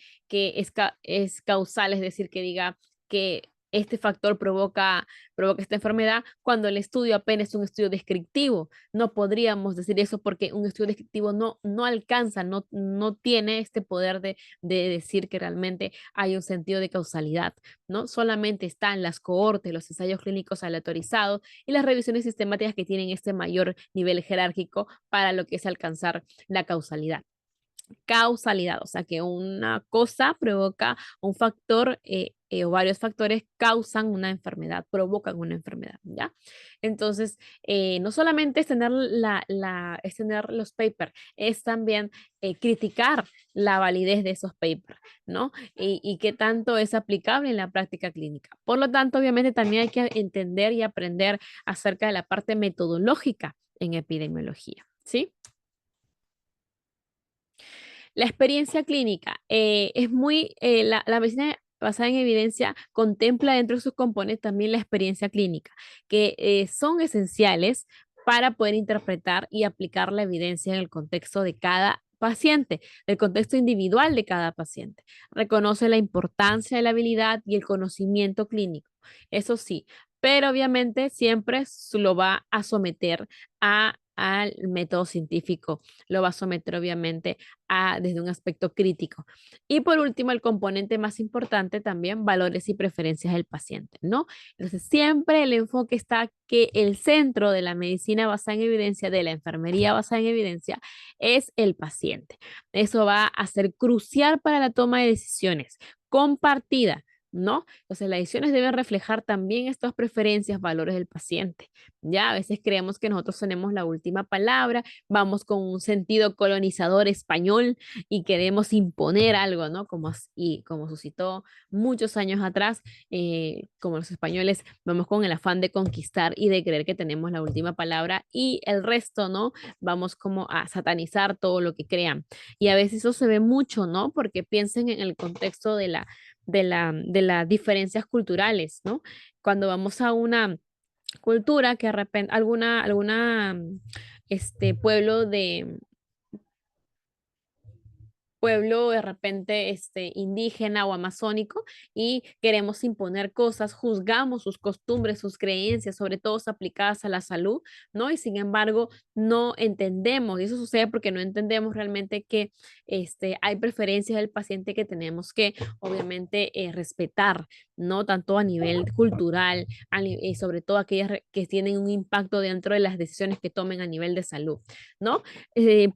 es causal, es decir, que diga que este factor provoca esta enfermedad cuando el estudio apenas es un estudio descriptivo. No podríamos decir eso porque un estudio descriptivo no alcanza, no tiene este poder de decir que realmente hay un sentido de causalidad, ¿no? Solamente están las cohortes, los ensayos clínicos aleatorizados y las revisiones sistemáticas que tienen este mayor nivel jerárquico para lo que es alcanzar la causalidad. Causalidad, o sea que una cosa provoca un factor o varios factores causan una enfermedad, provocan una enfermedad, ¿ya? Entonces, no solamente es tener, es tener los papers, es también criticar la validez de esos papers, ¿no? Y qué tanto es aplicable en la práctica clínica. Por lo tanto, obviamente también hay que entender y aprender acerca de la parte metodológica en epidemiología, ¿sí? La experiencia clínica la medicina basada en evidencia contempla dentro de sus componentes también la experiencia clínica, que son esenciales para poder interpretar y aplicar la evidencia en el contexto de cada paciente, el contexto individual de cada paciente. Reconoce la importancia de la habilidad y el conocimiento clínico, eso sí, pero obviamente siempre lo va a someter al método científico, lo va a someter obviamente desde un aspecto crítico. Y por último, el componente más importante también, valores y preferencias del paciente, ¿no? Entonces, siempre el enfoque está que el centro de la medicina basada en evidencia, de la enfermería basada en evidencia, es el paciente. Eso va a ser crucial para la toma de decisiones compartida, ¿no? Entonces, las decisiones deben reflejar también estas preferencias, valores del paciente. Ya a veces creemos que nosotros tenemos la última palabra, vamos con un sentido colonizador español y queremos imponer algo, ¿no? Y como suscitó muchos años atrás, como los españoles, vamos con el afán de conquistar y de creer que tenemos la última palabra y el resto, ¿no? Vamos como a satanizar todo lo que crean. Y a veces eso se ve mucho, ¿no? Porque piensen en el contexto de las diferencias culturales, ¿no? Cuando vamos a una cultura que de repente, pueblo pueblo de repente indígena o amazónico y queremos imponer cosas, juzgamos sus costumbres, sus creencias, sobre todo aplicadas a la salud, ¿no? Y sin embargo, no entendemos, y eso sucede porque no entendemos realmente que hay preferencias del paciente que tenemos que, obviamente, respetar, ¿no? Tanto a nivel cultural, y sobre todo aquellas que tienen un impacto dentro de las decisiones que tomen a nivel de salud, ¿no?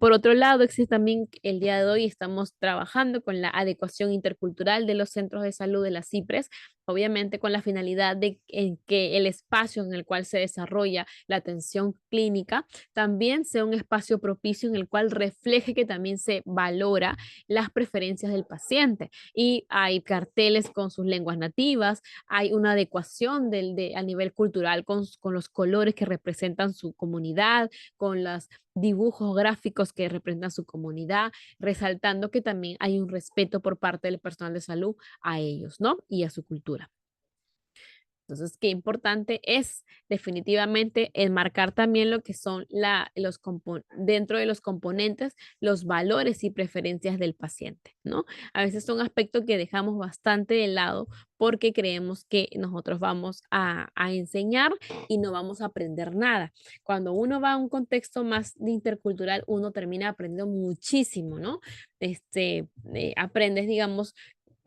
Por otro lado, existe también el día de hoy, estamos trabajando con la adecuación intercultural de los centros de salud de las CIPRES, obviamente con la finalidad de en que el espacio en el cual se desarrolla la atención clínica también sea un espacio propicio en el cual refleje que también se valora las preferencias del paciente. Y hay carteles con sus lenguas nativas, hay una adecuación a nivel cultural con los colores que representan su comunidad, con las dibujos gráficos que representan su comunidad, resaltando que también hay un respeto por parte del personal de salud a ellos, ¿no? Y a su cultura. Entonces, qué importante es definitivamente enmarcar también lo que son dentro de los componentes, los valores y preferencias del paciente, ¿no? A veces son aspectos que dejamos bastante de lado porque creemos que nosotros vamos a enseñar y no vamos a aprender nada. Cuando uno va a un contexto más de intercultural, uno termina aprendiendo muchísimo, ¿no? Aprendes, digamos,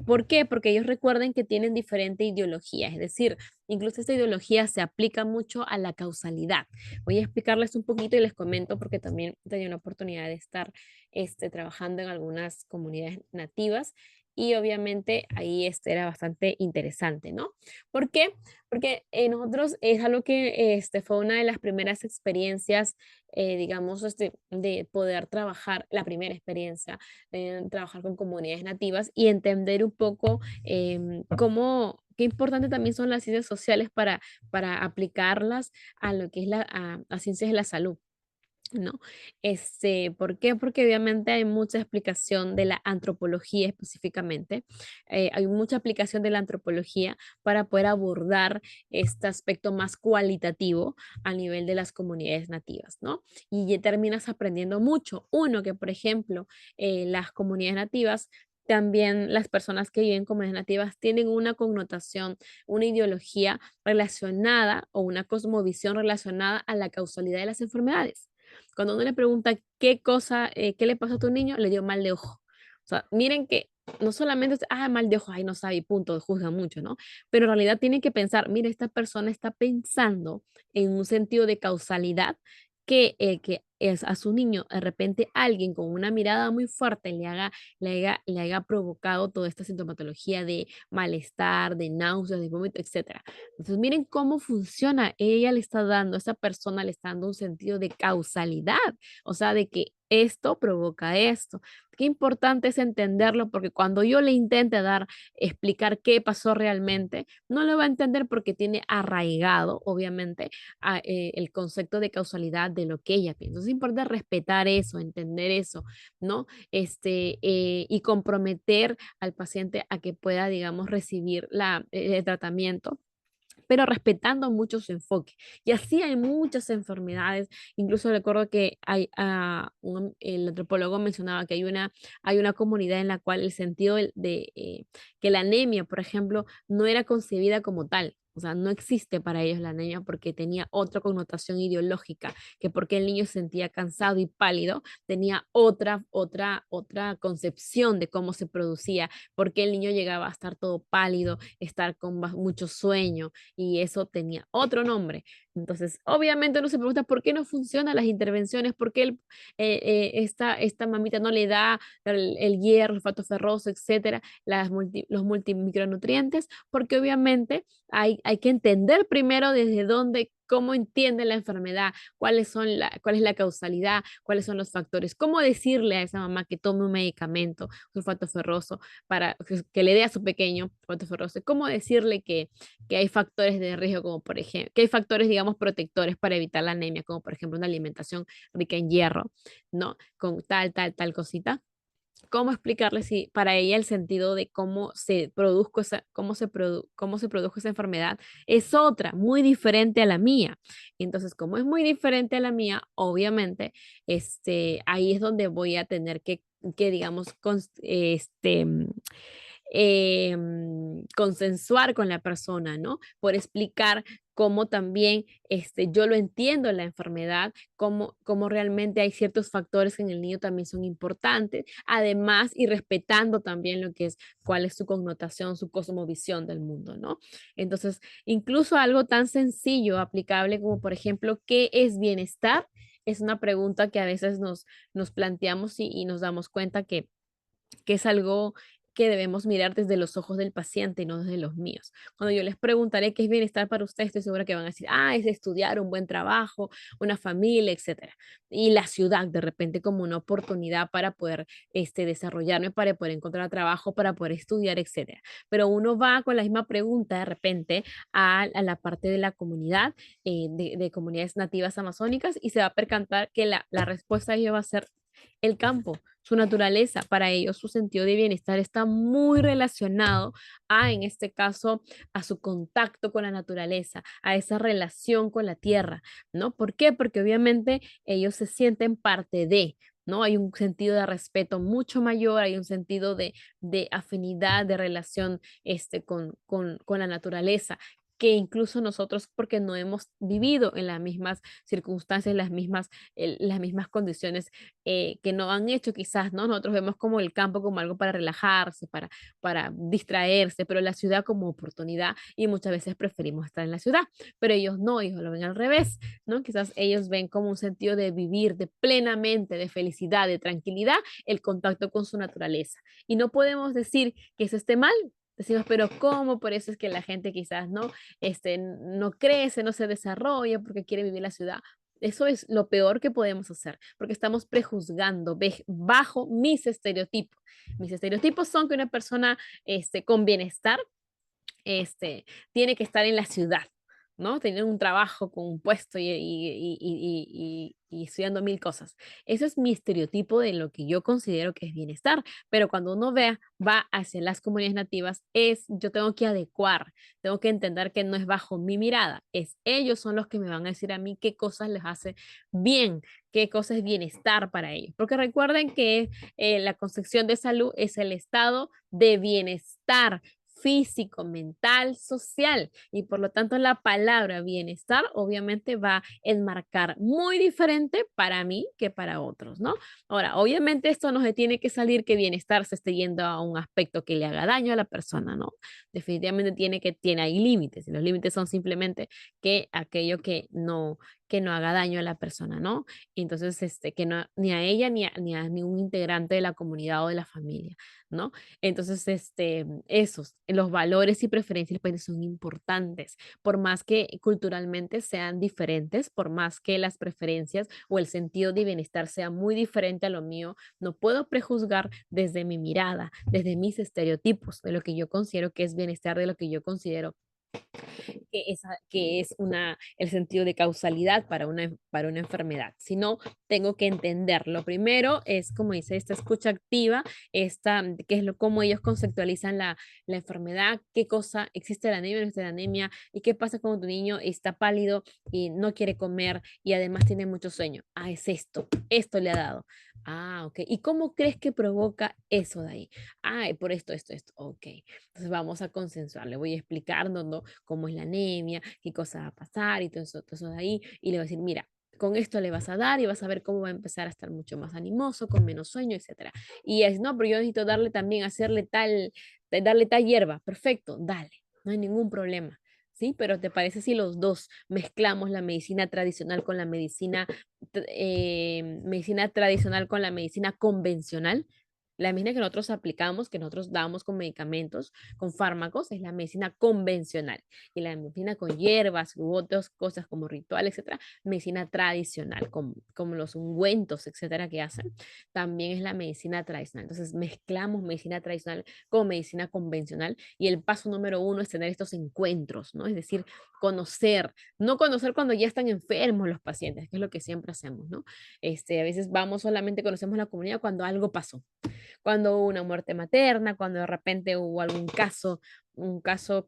¿por qué? Porque ellos recuerden que tienen diferente ideología, es decir, incluso esta ideología se aplica mucho a la causalidad. Voy a explicarles un poquito y les comento porque también he tenido la oportunidad de estar trabajando en algunas comunidades nativas y obviamente ahí era bastante interesante, ¿no? ¿Por qué? Porque nosotros es algo que fue una de las primeras experiencias, digamos, de poder trabajar, la primera experiencia, trabajar con comunidades nativas y entender un poco qué importante también son las ciencias sociales para aplicarlas a lo que es a ciencias de la salud. ¿No? ¿Por qué? Porque obviamente hay mucha explicación de la antropología específicamente. Hay mucha aplicación de la antropología para poder abordar este aspecto más cualitativo a nivel de las comunidades nativas, ¿no? Y ya terminas aprendiendo mucho. Uno, que por ejemplo, las comunidades nativas también las personas que viven en comunidades nativas tienen una connotación, una ideología relacionada o una cosmovisión relacionada a la causalidad de las enfermedades. Cuando uno le pregunta qué cosa, qué le pasó a tu niño, le dio mal de ojo. O sea, miren que no solamente es, mal de ojo, ay, no sabe, y punto, juzga mucho, ¿no? Pero en realidad tienen que pensar, mire, esta persona está pensando en un sentido de causalidad que es a su niño, de repente alguien con una mirada muy fuerte le haga provocado toda esta sintomatología de malestar, de náuseas, de vómito, etcétera. Entonces, miren cómo funciona. Ella le está dando, esa persona le está dando un sentido de causalidad, o sea, de que esto provoca esto. Qué importante es entenderlo porque cuando yo le intente explicar qué pasó realmente, no lo va a entender porque tiene arraigado, obviamente, el concepto de causalidad de lo que ella piensa. Entonces, es importante respetar eso, entender eso, ¿no? Y comprometer al paciente a que pueda, digamos, recibir el tratamiento, pero respetando mucho su enfoque. Y así hay muchas enfermedades. Incluso recuerdo que el antropólogo mencionaba que hay una comunidad en la cual el sentido que la anemia, por ejemplo, no era concebida como tal. O sea, no existe para ellos la anemia porque tenía otra connotación ideológica, que porque el niño se sentía cansado y pálido, tenía otra concepción de cómo se producía, porque el niño llegaba a estar todo pálido, estar con mucho sueño, y eso tenía otro nombre. Entonces, obviamente uno se pregunta por qué no funcionan las intervenciones, por qué esta mamita no le da el hierro, el olfato ferroso, etcétera, los multimicronutrientes, porque obviamente hay que entender primero desde dónde, cómo entiende la enfermedad, cuál es la causalidad, cuáles son los factores, cómo decirle a esa mamá que tome un medicamento, sulfato ferroso, para que le dé a su pequeño sulfato ferroso, cómo decirle que hay factores de riesgo, como por ejemplo, que hay factores, digamos, protectores para evitar la anemia, como por ejemplo una alimentación rica en hierro, ¿no? Con tal cosita. ¿Cómo explicarle si para ella el sentido de cómo se produjo esa enfermedad es otra, muy diferente a la mía? Entonces, como es muy diferente a la mía, obviamente, ahí es donde voy a tener que digamos, consensuar con la persona, ¿no? Por explicar cómo también yo lo entiendo en la enfermedad, cómo realmente hay ciertos factores que en el niño también son importantes, además y respetando también lo que es, cuál es su connotación, su cosmovisión del mundo, ¿no? Entonces, incluso algo tan sencillo, aplicable como por ejemplo, ¿qué es bienestar? Es una pregunta que a veces nos planteamos y nos damos cuenta que es algo que debemos mirar desde los ojos del paciente y no desde los míos. Cuando yo les preguntaré qué es bienestar para ustedes, estoy segura que van a decir, es estudiar, un buen trabajo, una familia, etcétera. Y la ciudad, de repente, como una oportunidad para poder desarrollarme, para poder encontrar trabajo, para poder estudiar, etcétera. Pero uno va con la misma pregunta de repente a la parte de la comunidad, de comunidades nativas amazónicas, y se va a percatar que la respuesta a ello va a ser el campo, su naturaleza. Para ellos su sentido de bienestar está muy relacionado en este caso, a su contacto con la naturaleza, a esa relación con la tierra, ¿no? ¿Por qué? Porque obviamente ellos se sienten parte de, ¿no? Hay un sentido de respeto mucho mayor, hay un sentido de afinidad, de relación con la naturaleza, que incluso nosotros, porque no hemos vivido en las mismas circunstancias, las mismas condiciones que no han hecho quizás, ¿no? Nosotros vemos como el campo como algo para relajarse, para distraerse, pero la ciudad como oportunidad y muchas veces preferimos estar en la ciudad, pero ellos no, ellos lo ven al revés, ¿no? Quizás ellos ven como un sentido de vivir, de plenamente, de felicidad, de tranquilidad, el contacto con su naturaleza. Y no podemos decir que eso esté mal. Decimos, pero ¿cómo? Por eso es que la gente quizás no crece, no se desarrolla porque quiere vivir la ciudad. Eso es lo peor que podemos hacer, porque estamos prejuzgando bajo mis estereotipos. Mis estereotipos son que una persona con bienestar tiene que estar en la ciudad, ¿no? Tener un trabajo con un puesto y estudiando mil cosas. Eso es mi estereotipo de lo que yo considero que es bienestar, pero cuando uno va hacia las comunidades nativas, yo tengo que adecuar, tengo que entender que no es bajo mi mirada, ellos son los que me van a decir a mí qué cosas les hace bien, qué cosa es bienestar para ellos. Porque recuerden que la concepción de salud es el estado de bienestar físico, mental, social. Y por lo tanto la palabra bienestar obviamente va a enmarcar muy diferente para mí que para otros, ¿no? Ahora, obviamente esto no se tiene que salir que bienestar se esté yendo a un aspecto que le haga daño a la persona, ¿no? Definitivamente tiene ahí límites y los límites son simplemente que aquello que no haga daño a la persona, ¿no? Entonces, que no, ni a ella ni a ningún integrante de la comunidad o de la familia, ¿no? Entonces, los valores y preferencias pues, son importantes, por más que culturalmente sean diferentes, por más que las preferencias o el sentido de bienestar sea muy diferente a lo mío, no puedo prejuzgar desde mi mirada, desde mis estereotipos, de lo que yo considero que es bienestar, de lo que yo considero que es el sentido de causalidad para una enfermedad, sino tengo que entender. Lo primero es, como dice, esta escucha activa, qué es cómo ellos conceptualizan la enfermedad, qué cosa existe la anemia, no existe la anemia, y qué pasa cuando tu niño está pálido y no quiere comer y además tiene mucho sueño. Ah, es esto le ha dado. Ah, ok. ¿Y cómo crees que provoca eso de ahí? Ah, por esto. Ok. Entonces vamos a consensuar, le voy a explicar ¿no? Cómo es la anemia, qué cosa va a pasar y todo eso de ahí. Y le voy a decir, mira, con esto le vas a dar y vas a ver cómo va a empezar a estar mucho más animoso, con menos sueño, etcétera. Y es, no, pero yo necesito darle también, darle tal hierba. Perfecto, dale, no hay ningún problema. ¿Sí? Pero ¿te parece si los dos mezclamos la medicina tradicional con la medicina tradicional con la medicina convencional? La medicina que nosotros aplicamos, que nosotros damos con medicamentos, con fármacos, es la medicina convencional. Y la medicina con hierbas u otras cosas como ritual, etcétera, medicina tradicional, como los ungüentos, etcétera, que hacen, también es la medicina tradicional. Entonces mezclamos medicina tradicional con medicina convencional y el paso número uno es tener estos encuentros, ¿no? Es decir, no conocer cuando ya están enfermos los pacientes, que es lo que siempre hacemos, ¿no? A veces conocemos la comunidad cuando algo pasó, cuando hubo una muerte materna, cuando de repente hubo algún caso,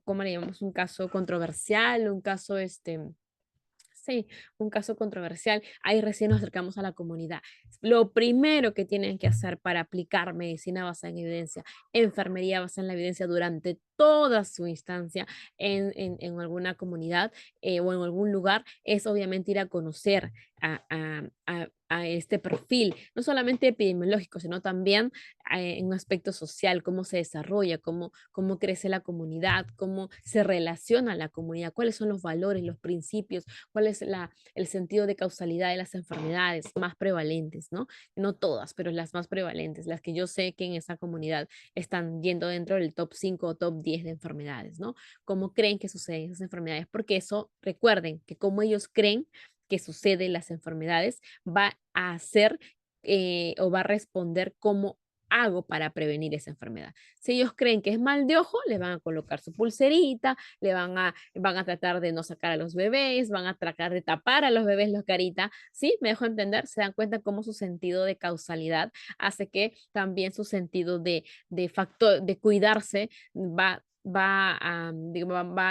¿cómo le llamamos? Un caso controversial, sí, un caso controversial, ahí recién nos acercamos a la comunidad. Lo primero que tienen que hacer para aplicar medicina basada en evidencia, enfermería basada en la evidencia durante toda su instancia en alguna comunidad o en algún lugar, es obviamente ir a conocer a este perfil, no solamente epidemiológico, sino también en un aspecto social, cómo se desarrolla, cómo crece la comunidad, cómo se relaciona la comunidad, cuáles son los valores, los principios, cuál es el sentido de causalidad de las enfermedades más prevalentes, ¿no? No todas, pero las más prevalentes, las que yo sé que en esa comunidad están yendo dentro del top 5 o top 10 de enfermedades, ¿no? ¿Cómo creen que suceden esas enfermedades? Porque eso, recuerden que como ellos creen que suceden las enfermedades, va a hacer o va a responder cómo hago para prevenir esa enfermedad. Si ellos creen que es mal de ojo, le van a colocar su pulserita, van a tratar de no sacar a los bebés, van a tratar de tapar a los bebés la carita, ¿sí? Me dejo entender, se dan cuenta cómo su sentido de causalidad hace que también su sentido de factor, de cuidarse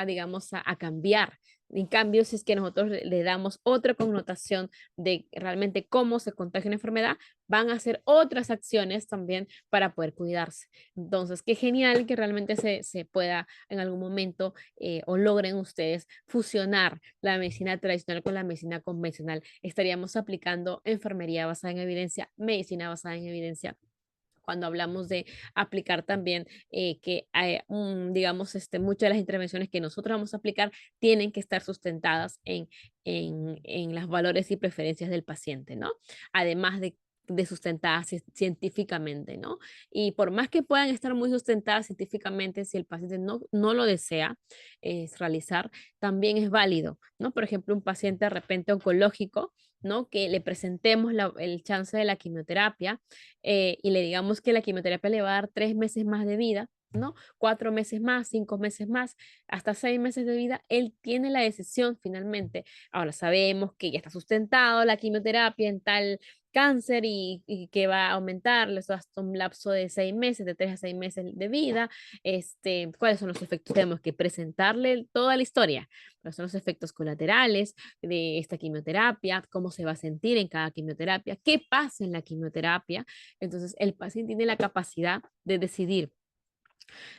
digamos, a cambiar, En cambio, si es que nosotros le damos otra connotación de realmente cómo se contagia una enfermedad, van a hacer otras acciones también para poder cuidarse. Entonces, qué genial que realmente se pueda en algún momento o logren ustedes fusionar la medicina tradicional con la medicina convencional. Estaríamos aplicando enfermería basada en evidencia, medicina basada en evidencia cuando hablamos de aplicar también que digamos, muchas de las intervenciones que nosotros vamos a aplicar tienen que estar sustentadas en los valores y preferencias del paciente, ¿no? Además de sustentadas científicamente, ¿no? Y por más que puedan estar muy sustentadas científicamente, si el paciente no lo desea realizar, también es válido, ¿no? Por ejemplo, un paciente de repente oncológico, ¿no? Que le presentemos el chance de la quimioterapia y le digamos que la quimioterapia le va a dar 3 meses más de vida, ¿no? 4 meses más, 5 meses más, hasta 6 meses de vida, él tiene la decisión finalmente. Ahora sabemos que ya está sustentado la quimioterapia en tal cáncer y que va a aumentar hasta un lapso de 6 meses, de 3 a 6 meses de vida. ¿Cuáles son los efectos? Tenemos que presentarle toda la historia. ¿Cuáles son los efectos colaterales de esta quimioterapia? ¿Cómo se va a sentir en cada quimioterapia? ¿Qué pasa en la quimioterapia? Entonces, el paciente tiene la capacidad de decidir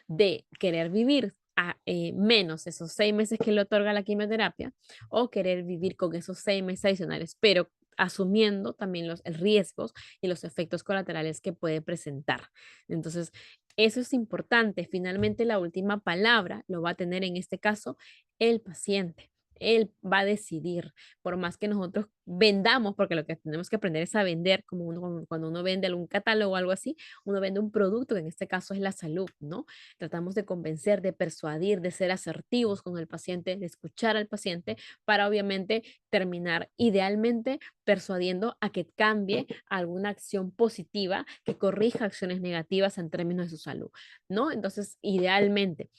de querer vivir a menos esos 6 meses que le otorga la quimioterapia o querer vivir con esos 6 meses adicionales, pero asumiendo también los riesgos y los efectos colaterales que puede presentar. Entonces, eso es importante. Finalmente, la última palabra lo va a tener en este caso el paciente. Él va a decidir, por más que nosotros vendamos, porque lo que tenemos que aprender es a vender, como cuando uno vende algún catálogo o algo así, uno vende un producto, que en este caso es la salud, ¿no? Tratamos de convencer, de persuadir, de ser asertivos con el paciente, de escuchar al paciente para obviamente terminar idealmente persuadiendo a que cambie alguna acción positiva que corrija acciones negativas en términos de su salud, ¿no? Entonces, idealmente,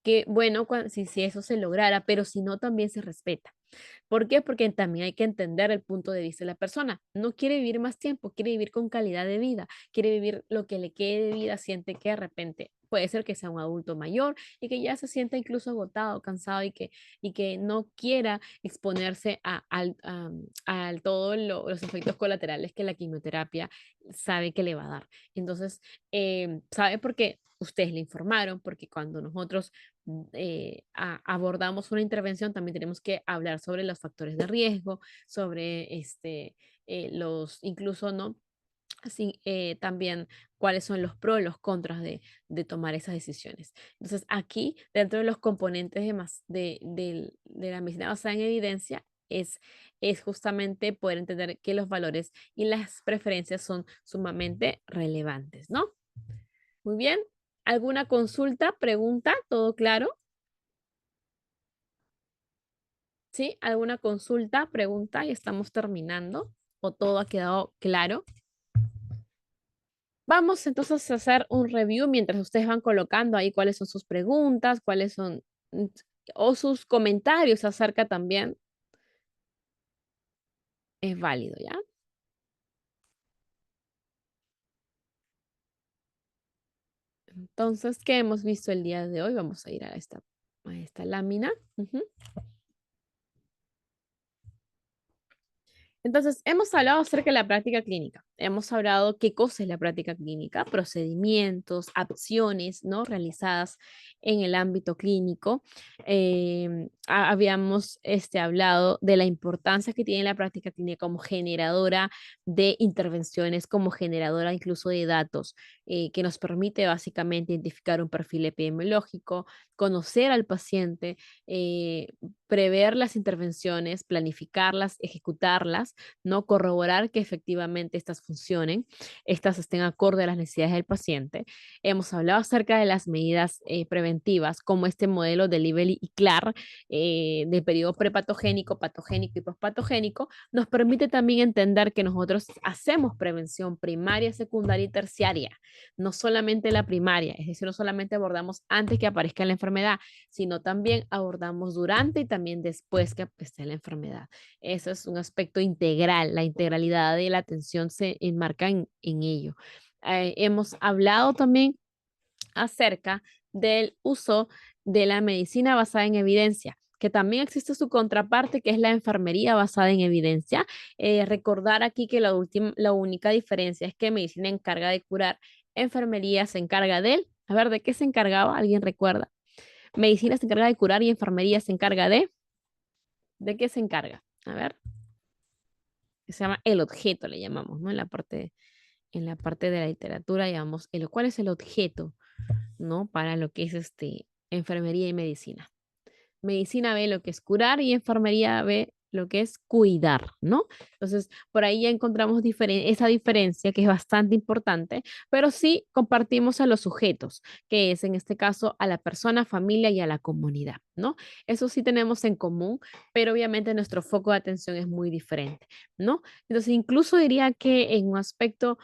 que bueno, si eso se lograra, pero si no, también se respeta. ¿Por qué? Porque también hay que entender el punto de vista de la persona. No quiere vivir más tiempo, quiere vivir con calidad de vida, quiere vivir lo que le quede de vida, siente que de repente puede ser que sea un adulto mayor y que ya se sienta incluso agotado, cansado y que no quiera exponerse a todos los efectos colaterales que la quimioterapia sabe que le va a dar. Entonces, sabe porque ustedes le informaron, porque cuando nosotros abordamos una intervención, también tenemos que hablar sobre los factores de riesgo, sobre incluso, ¿no? Así, también cuáles son los pros y los contras de tomar esas decisiones. Entonces, aquí, dentro de los componentes de la medicina basada en evidencia, es justamente poder entender que los valores y las preferencias son sumamente relevantes, ¿no? Muy bien. ¿Alguna consulta, pregunta? ¿Todo claro? ¿Sí? ¿Alguna consulta, pregunta? Y estamos terminando. ¿O todo ha quedado claro? Vamos entonces a hacer un review mientras ustedes van colocando ahí cuáles son sus preguntas, cuáles son, mm, o sus comentarios acerca también. Es válido, ¿ya? Entonces, ¿qué hemos visto el día de hoy? Vamos a ir a esta lámina. Ujú. Entonces, hemos hablado acerca de la práctica clínica. Hemos hablado qué cosa es la práctica clínica, procedimientos, acciones, ¿no? Realizadas en el ámbito clínico. Habíamos hablado de la importancia que tiene la práctica clínica como generadora de intervenciones, como generadora incluso de datos, que nos permite básicamente identificar un perfil epidemiológico, conocer al paciente, eh, prever las intervenciones, planificarlas, ejecutarlas, ¿no? Corroborar que efectivamente estas funcionen, estas estén acorde a las necesidades del paciente. Hemos hablado acerca de las medidas preventivas, como este modelo de Lively y CLAR, de periodo prepatogénico, patogénico y pospatogénico, nos permite también entender que nosotros hacemos prevención primaria, secundaria y terciaria, no solamente la primaria, es decir, no solamente abordamos antes que aparezca la enfermedad, sino también abordamos durante y también después que esté la enfermedad. Eso es un aspecto integral, la integralidad de la atención se enmarca en ello. Hemos hablado también acerca del uso de la medicina basada en evidencia, que también existe su contraparte, que es la enfermería basada en evidencia. Recordar aquí que la única diferencia es que medicina encarga de curar, enfermería se encarga de él. A ver, ¿de qué se encargaba? ¿Alguien recuerda? Medicina se encarga de curar y enfermería se encarga ¿de qué se encarga? A ver, se llama el objeto, le llamamos, ¿no? En la parte de la literatura llamamos ¿cuál es el objeto, ¿no? Para lo que es enfermería y medicina. Medicina ve lo que es curar y enfermería ve lo que es cuidar, ¿no? Entonces, por ahí ya encontramos esa diferencia que es bastante importante, pero sí compartimos a los sujetos, que es en este caso a la persona, familia y a la comunidad, ¿no? Eso sí tenemos en común, pero obviamente nuestro foco de atención es muy diferente, ¿no? Entonces, incluso diría que en un aspecto,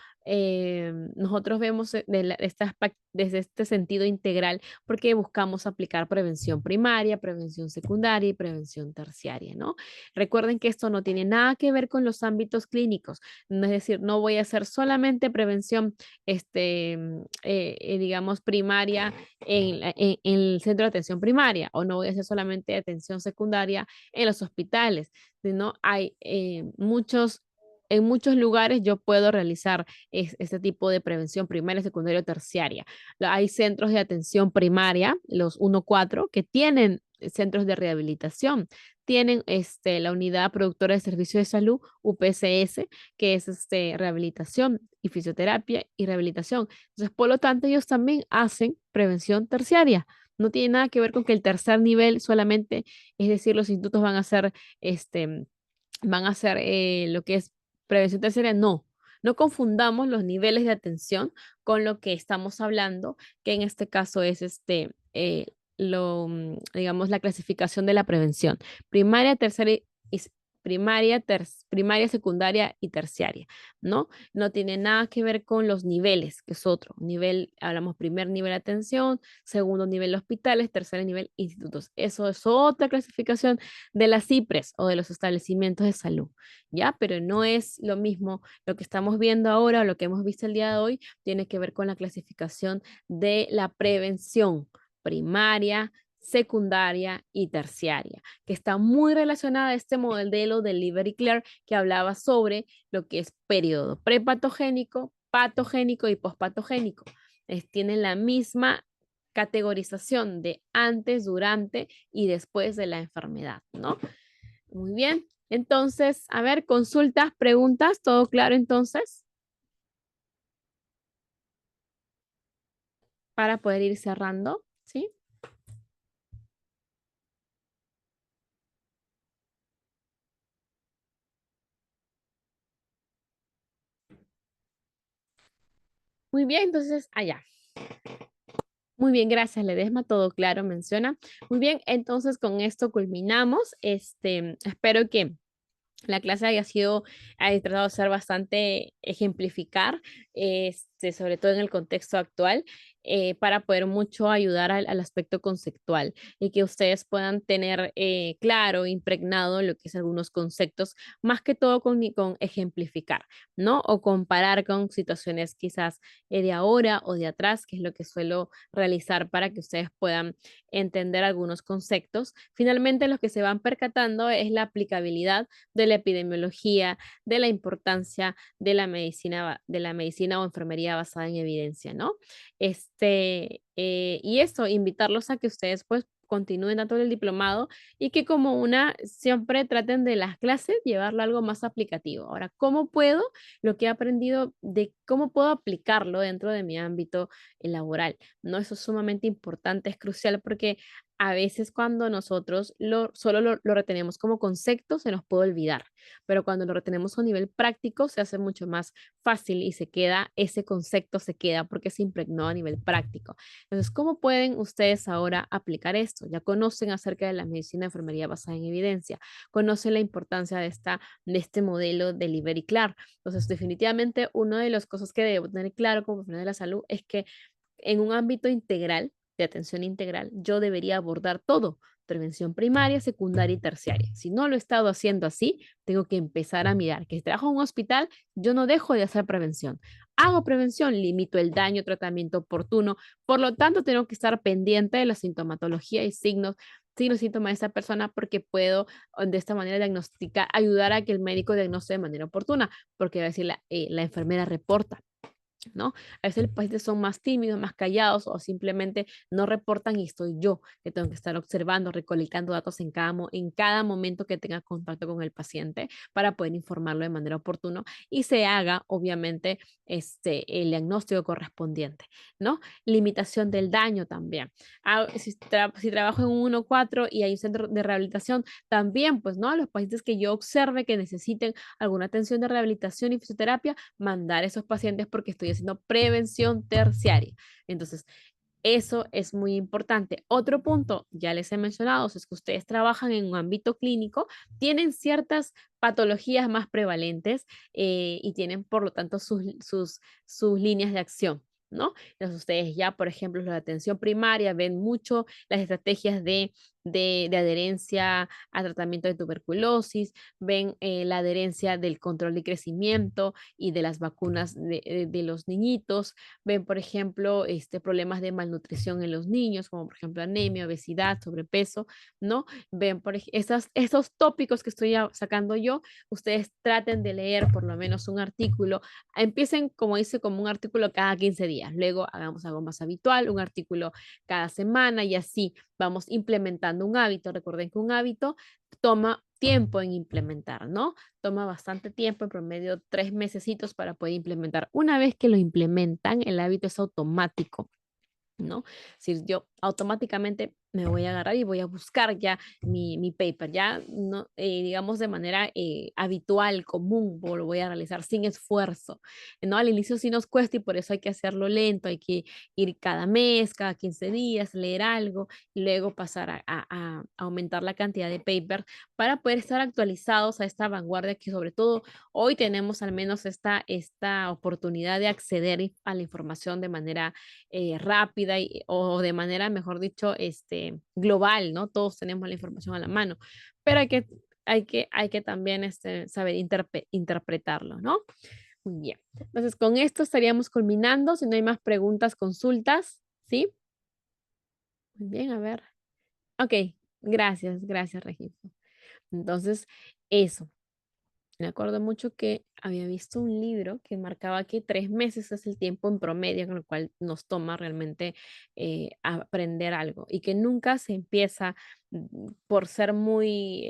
nosotros vemos desde este sentido integral porque buscamos aplicar prevención primaria, prevención secundaria y prevención terciaria, ¿no? Recuerden que esto no tiene nada que ver con los ámbitos clínicos, no es decir, no voy a hacer solamente prevención, digamos, primaria en el centro de atención primaria o no voy a hacer solamente atención secundaria en los hospitales, sino hay en muchos lugares yo puedo realizar este tipo de prevención primaria, secundaria o terciaria. Hay centros de atención primaria, los 1-4, que tienen centros de rehabilitación. Tienen la unidad productora de servicios de salud, UPSS, que es rehabilitación y fisioterapia y rehabilitación. Entonces, por lo tanto, ellos también hacen prevención terciaria. No tiene nada que ver con que el tercer nivel solamente, es decir, los institutos van a hacer lo que es prevención terciaria. No, no confundamos los niveles de atención con lo que estamos hablando, que en este caso es digamos, la clasificación de la prevención. Primaria, terciaria primaria, secundaria y terciaria, ¿no? No tiene nada que ver con los niveles, que es otro nivel, hablamos primer nivel de atención, segundo nivel hospitales, tercer nivel institutos. Eso es otra clasificación de las CIPRES o de los establecimientos de salud, ¿ya? Pero no es lo mismo lo que estamos viendo ahora o lo que hemos visto el día de hoy, tiene que ver con la clasificación de la prevención primaria, secundaria y terciaria, que está muy relacionada a este modelo de Liber y Clare que hablaba sobre lo que es periodo prepatogénico, patogénico y pospatogénico. Tienen la misma categorización de antes, durante y después de la enfermedad, ¿no? Muy bien. Entonces, a ver, consultas, preguntas, ¿todo claro entonces? Para poder ir cerrando, ¿sí? Muy bien, entonces, allá. Muy bien, gracias, Ledesma, todo claro, menciona. Muy bien, entonces con esto culminamos. Espero que la clase haya tratado de ser bastante ejemplificar, sobre todo en el contexto actual, para poder mucho ayudar al aspecto conceptual y que ustedes puedan tener claro, impregnado lo que es algunos conceptos, más que todo con ejemplificar, ¿no? O comparar con situaciones quizás de ahora o de atrás, que es lo que suelo realizar para que ustedes puedan entender algunos conceptos. Finalmente, lo que se van percatando es la aplicabilidad de la epidemiología, de la importancia de la medicina o enfermería basada en evidencia, ¿no? Y eso, invitarlos a que ustedes pues continúen dando el diplomado y que como siempre traten de las clases llevarlo a algo más aplicativo. Ahora, ¿cómo puedo, lo que he aprendido de cómo puedo aplicarlo dentro de mi ámbito laboral? ¿No? Eso es sumamente importante, es crucial porque a veces cuando nosotros solo lo retenemos como concepto, se nos puede olvidar, pero cuando lo retenemos a nivel práctico, se hace mucho más fácil y ese concepto se queda porque se impregnó a nivel práctico. Entonces, ¿cómo pueden ustedes ahora aplicar esto? Ya conocen acerca de la medicina de enfermería basada en evidencia, conocen la importancia de este modelo de Liber y Clar. Entonces, definitivamente, una de las cosas que debo tener claro como profesional de la salud es que en un ámbito integral, de atención integral, yo debería abordar todo, prevención primaria, secundaria y terciaria. Si no lo he estado haciendo así, tengo que empezar a mirar que si trabajo en un hospital, yo no dejo de hacer prevención. Hago prevención, limito el daño, tratamiento oportuno. Por lo tanto, tengo que estar pendiente de la sintomatología y signos signos y síntomas de esta persona porque puedo de esta manera diagnosticar, ayudar a que el médico diagnostique de manera oportuna, porque va a decir la enfermera reporta. ¿No? A veces los pacientes son más tímidos, más callados o simplemente no reportan y estoy yo que tengo que estar observando, recolectando datos en cada momento que tenga contacto con el paciente para poder informarlo de manera oportuna y se haga, obviamente, el diagnóstico correspondiente, ¿no? Limitación del daño también. Si trabajo en un 1-4 y hay un centro de rehabilitación, también, pues, ¿no? A los pacientes que yo observe que necesiten alguna atención de rehabilitación y fisioterapia, mandar a esos pacientes porque estoy haciendo prevención terciaria. Entonces, eso es muy importante. Otro punto, ya les he mencionado, es que ustedes trabajan en un ámbito clínico, tienen ciertas patologías más prevalentes y tienen, por lo tanto, sus líneas de acción. ¿No? Entonces ustedes ya, por ejemplo, la atención primaria ven mucho las estrategias de adherencia a tratamiento de tuberculosis, ven la adherencia del control y crecimiento y de las vacunas de los niñitos, ven, por ejemplo, problemas de malnutrición en los niños, como por ejemplo anemia, obesidad, sobrepeso, ¿no? Ven por esos tópicos que estoy sacando yo, ustedes traten de leer por lo menos un artículo, empiecen, como dice, como un artículo cada 15 días, luego hagamos algo más habitual, un artículo cada semana y así vamos implementando un hábito. Recuerden que un hábito toma tiempo en implementar, ¿no? Toma bastante tiempo, en promedio 3 mesecitos para poder implementar. Una vez que lo implementan, el hábito es automático. ¿No? Si yo automáticamente me voy a agarrar y voy a buscar ya mi paper, ya no, digamos de manera habitual, común, lo voy a realizar sin esfuerzo, ¿no? Al inicio sí nos cuesta y por eso hay que hacerlo lento, hay que ir cada mes, cada 15 días, leer algo y luego pasar a aumentar la cantidad de paper para poder estar actualizados a esta vanguardia que sobre todo hoy tenemos al menos esta oportunidad de acceder a la información de manera rápida o de manera, mejor dicho, global, ¿no? Todos tenemos la información a la mano, pero hay que también saber interpretarlo, ¿no? Muy bien. Entonces, con esto estaríamos culminando. Si no hay más preguntas, consultas, ¿sí? Muy bien, a ver. Ok, gracias, Registro. Entonces, eso. Me acuerdo mucho que había visto un libro que marcaba que 3 meses es el tiempo en promedio con el cual nos toma realmente aprender algo y que nunca se empieza por ser muy,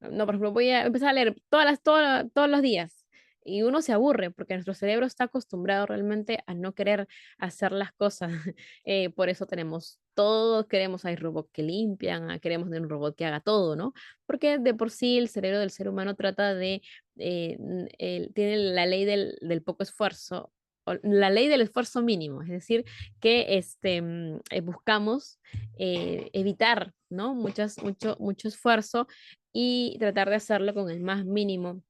no, por ejemplo, voy a empezar a leer todos los días y uno se aburre porque nuestro cerebro está acostumbrado realmente a no querer hacer las cosas. Por eso tenemos todos queremos, hay robots que limpian, queremos de un robot que haga todo, ¿no? Porque de por sí el cerebro del ser humano trata de, tiene la ley del poco esfuerzo, o la ley del esfuerzo mínimo, es decir, que buscamos evitar, ¿no? Mucho esfuerzo y tratar de hacerlo con el más mínimo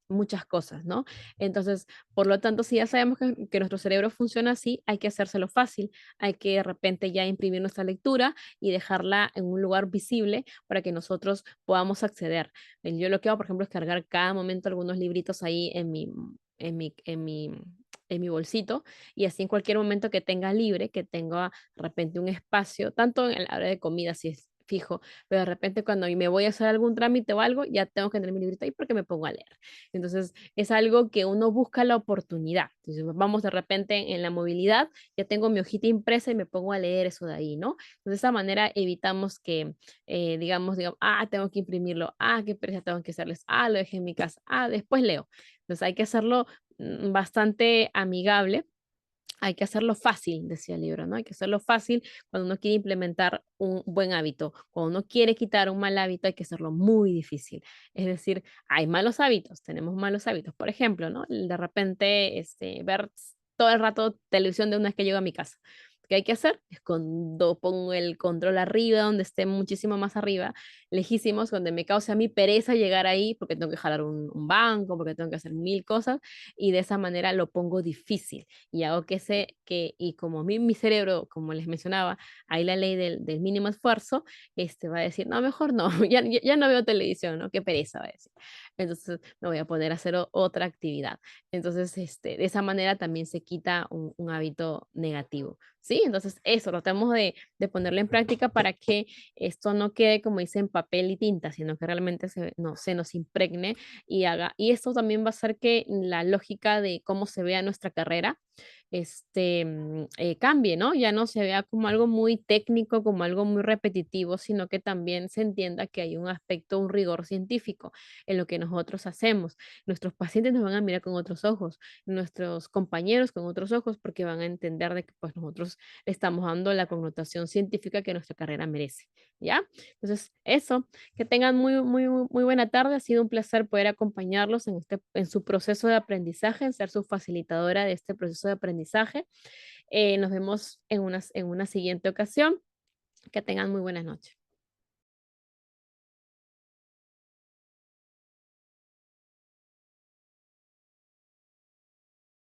muchas cosas, ¿no? Entonces, por lo tanto, si ya sabemos que nuestro cerebro funciona así, hay que hacérselo fácil, hay que de repente ya imprimir nuestra lectura y dejarla en un lugar visible para que nosotros podamos acceder. Yo lo que hago, por ejemplo, es cargar cada momento algunos libritos ahí en mi, en mi, en mi bolsito y así en cualquier momento que tenga libre, que tenga de repente un espacio, tanto en la hora de comida, si es fijo, pero de repente cuando me voy a hacer algún trámite o algo, ya tengo que tener mi librito ahí porque me pongo a leer. Entonces, es algo que uno busca la oportunidad. Entonces, vamos de repente en la movilidad, ya tengo mi hojita impresa y me pongo a leer eso de ahí, ¿no? Entonces, de esa manera evitamos que, digamos, tengo que imprimirlo, qué pereza tengo que hacerles, lo dejé en mi casa, después leo. Entonces, hay que hacerlo bastante amigable, hay que hacerlo fácil, decía el libro, ¿no? Hay que hacerlo fácil cuando uno quiere implementar un buen hábito. Cuando uno quiere quitar un mal hábito, hay que hacerlo muy difícil. Es decir, hay malos hábitos, tenemos malos hábitos. Por ejemplo, ¿no? De repente, ver todo el rato televisión de una vez que llego a mi casa. ¿Qué hay que hacer? Es cuando pongo el control arriba, donde esté muchísimo más arriba, lejísimos, donde me cause a mí pereza llegar ahí, porque tengo que jalar un banco, porque tengo que hacer mil cosas, y de esa manera lo pongo difícil y hago y como mi cerebro, como les mencionaba, hay la ley del mínimo esfuerzo, va a decir, no, mejor no, ya no veo televisión, ¿no? Qué pereza va a decir. entonces me voy a poner a hacer otra actividad. Entonces, de esa manera también se quita un hábito negativo, ¿sí? Entonces, eso, tratamos de ponerlo en práctica para que esto no quede, como dicen, papel y tinta, sino que realmente no, se nos impregne y haga. Y esto también va a hacer que la lógica de cómo se vea nuestra carrera cambie, ¿no? Ya no se vea como algo muy técnico, como algo muy repetitivo, sino que también se entienda que hay un aspecto, un rigor científico en lo que nosotros hacemos. Nuestros pacientes nos van a mirar con otros ojos, nuestros compañeros con otros ojos, porque van a entender de que pues nosotros le estamos dando la connotación científica que nuestra carrera merece, ¿ya? Entonces, eso, que tengan muy buena tarde. Ha sido un placer poder acompañarlos en su proceso de aprendizaje, en ser su facilitadora de este proceso de aprendizaje. Nos vemos en una siguiente ocasión. Que tengan muy buenas noches.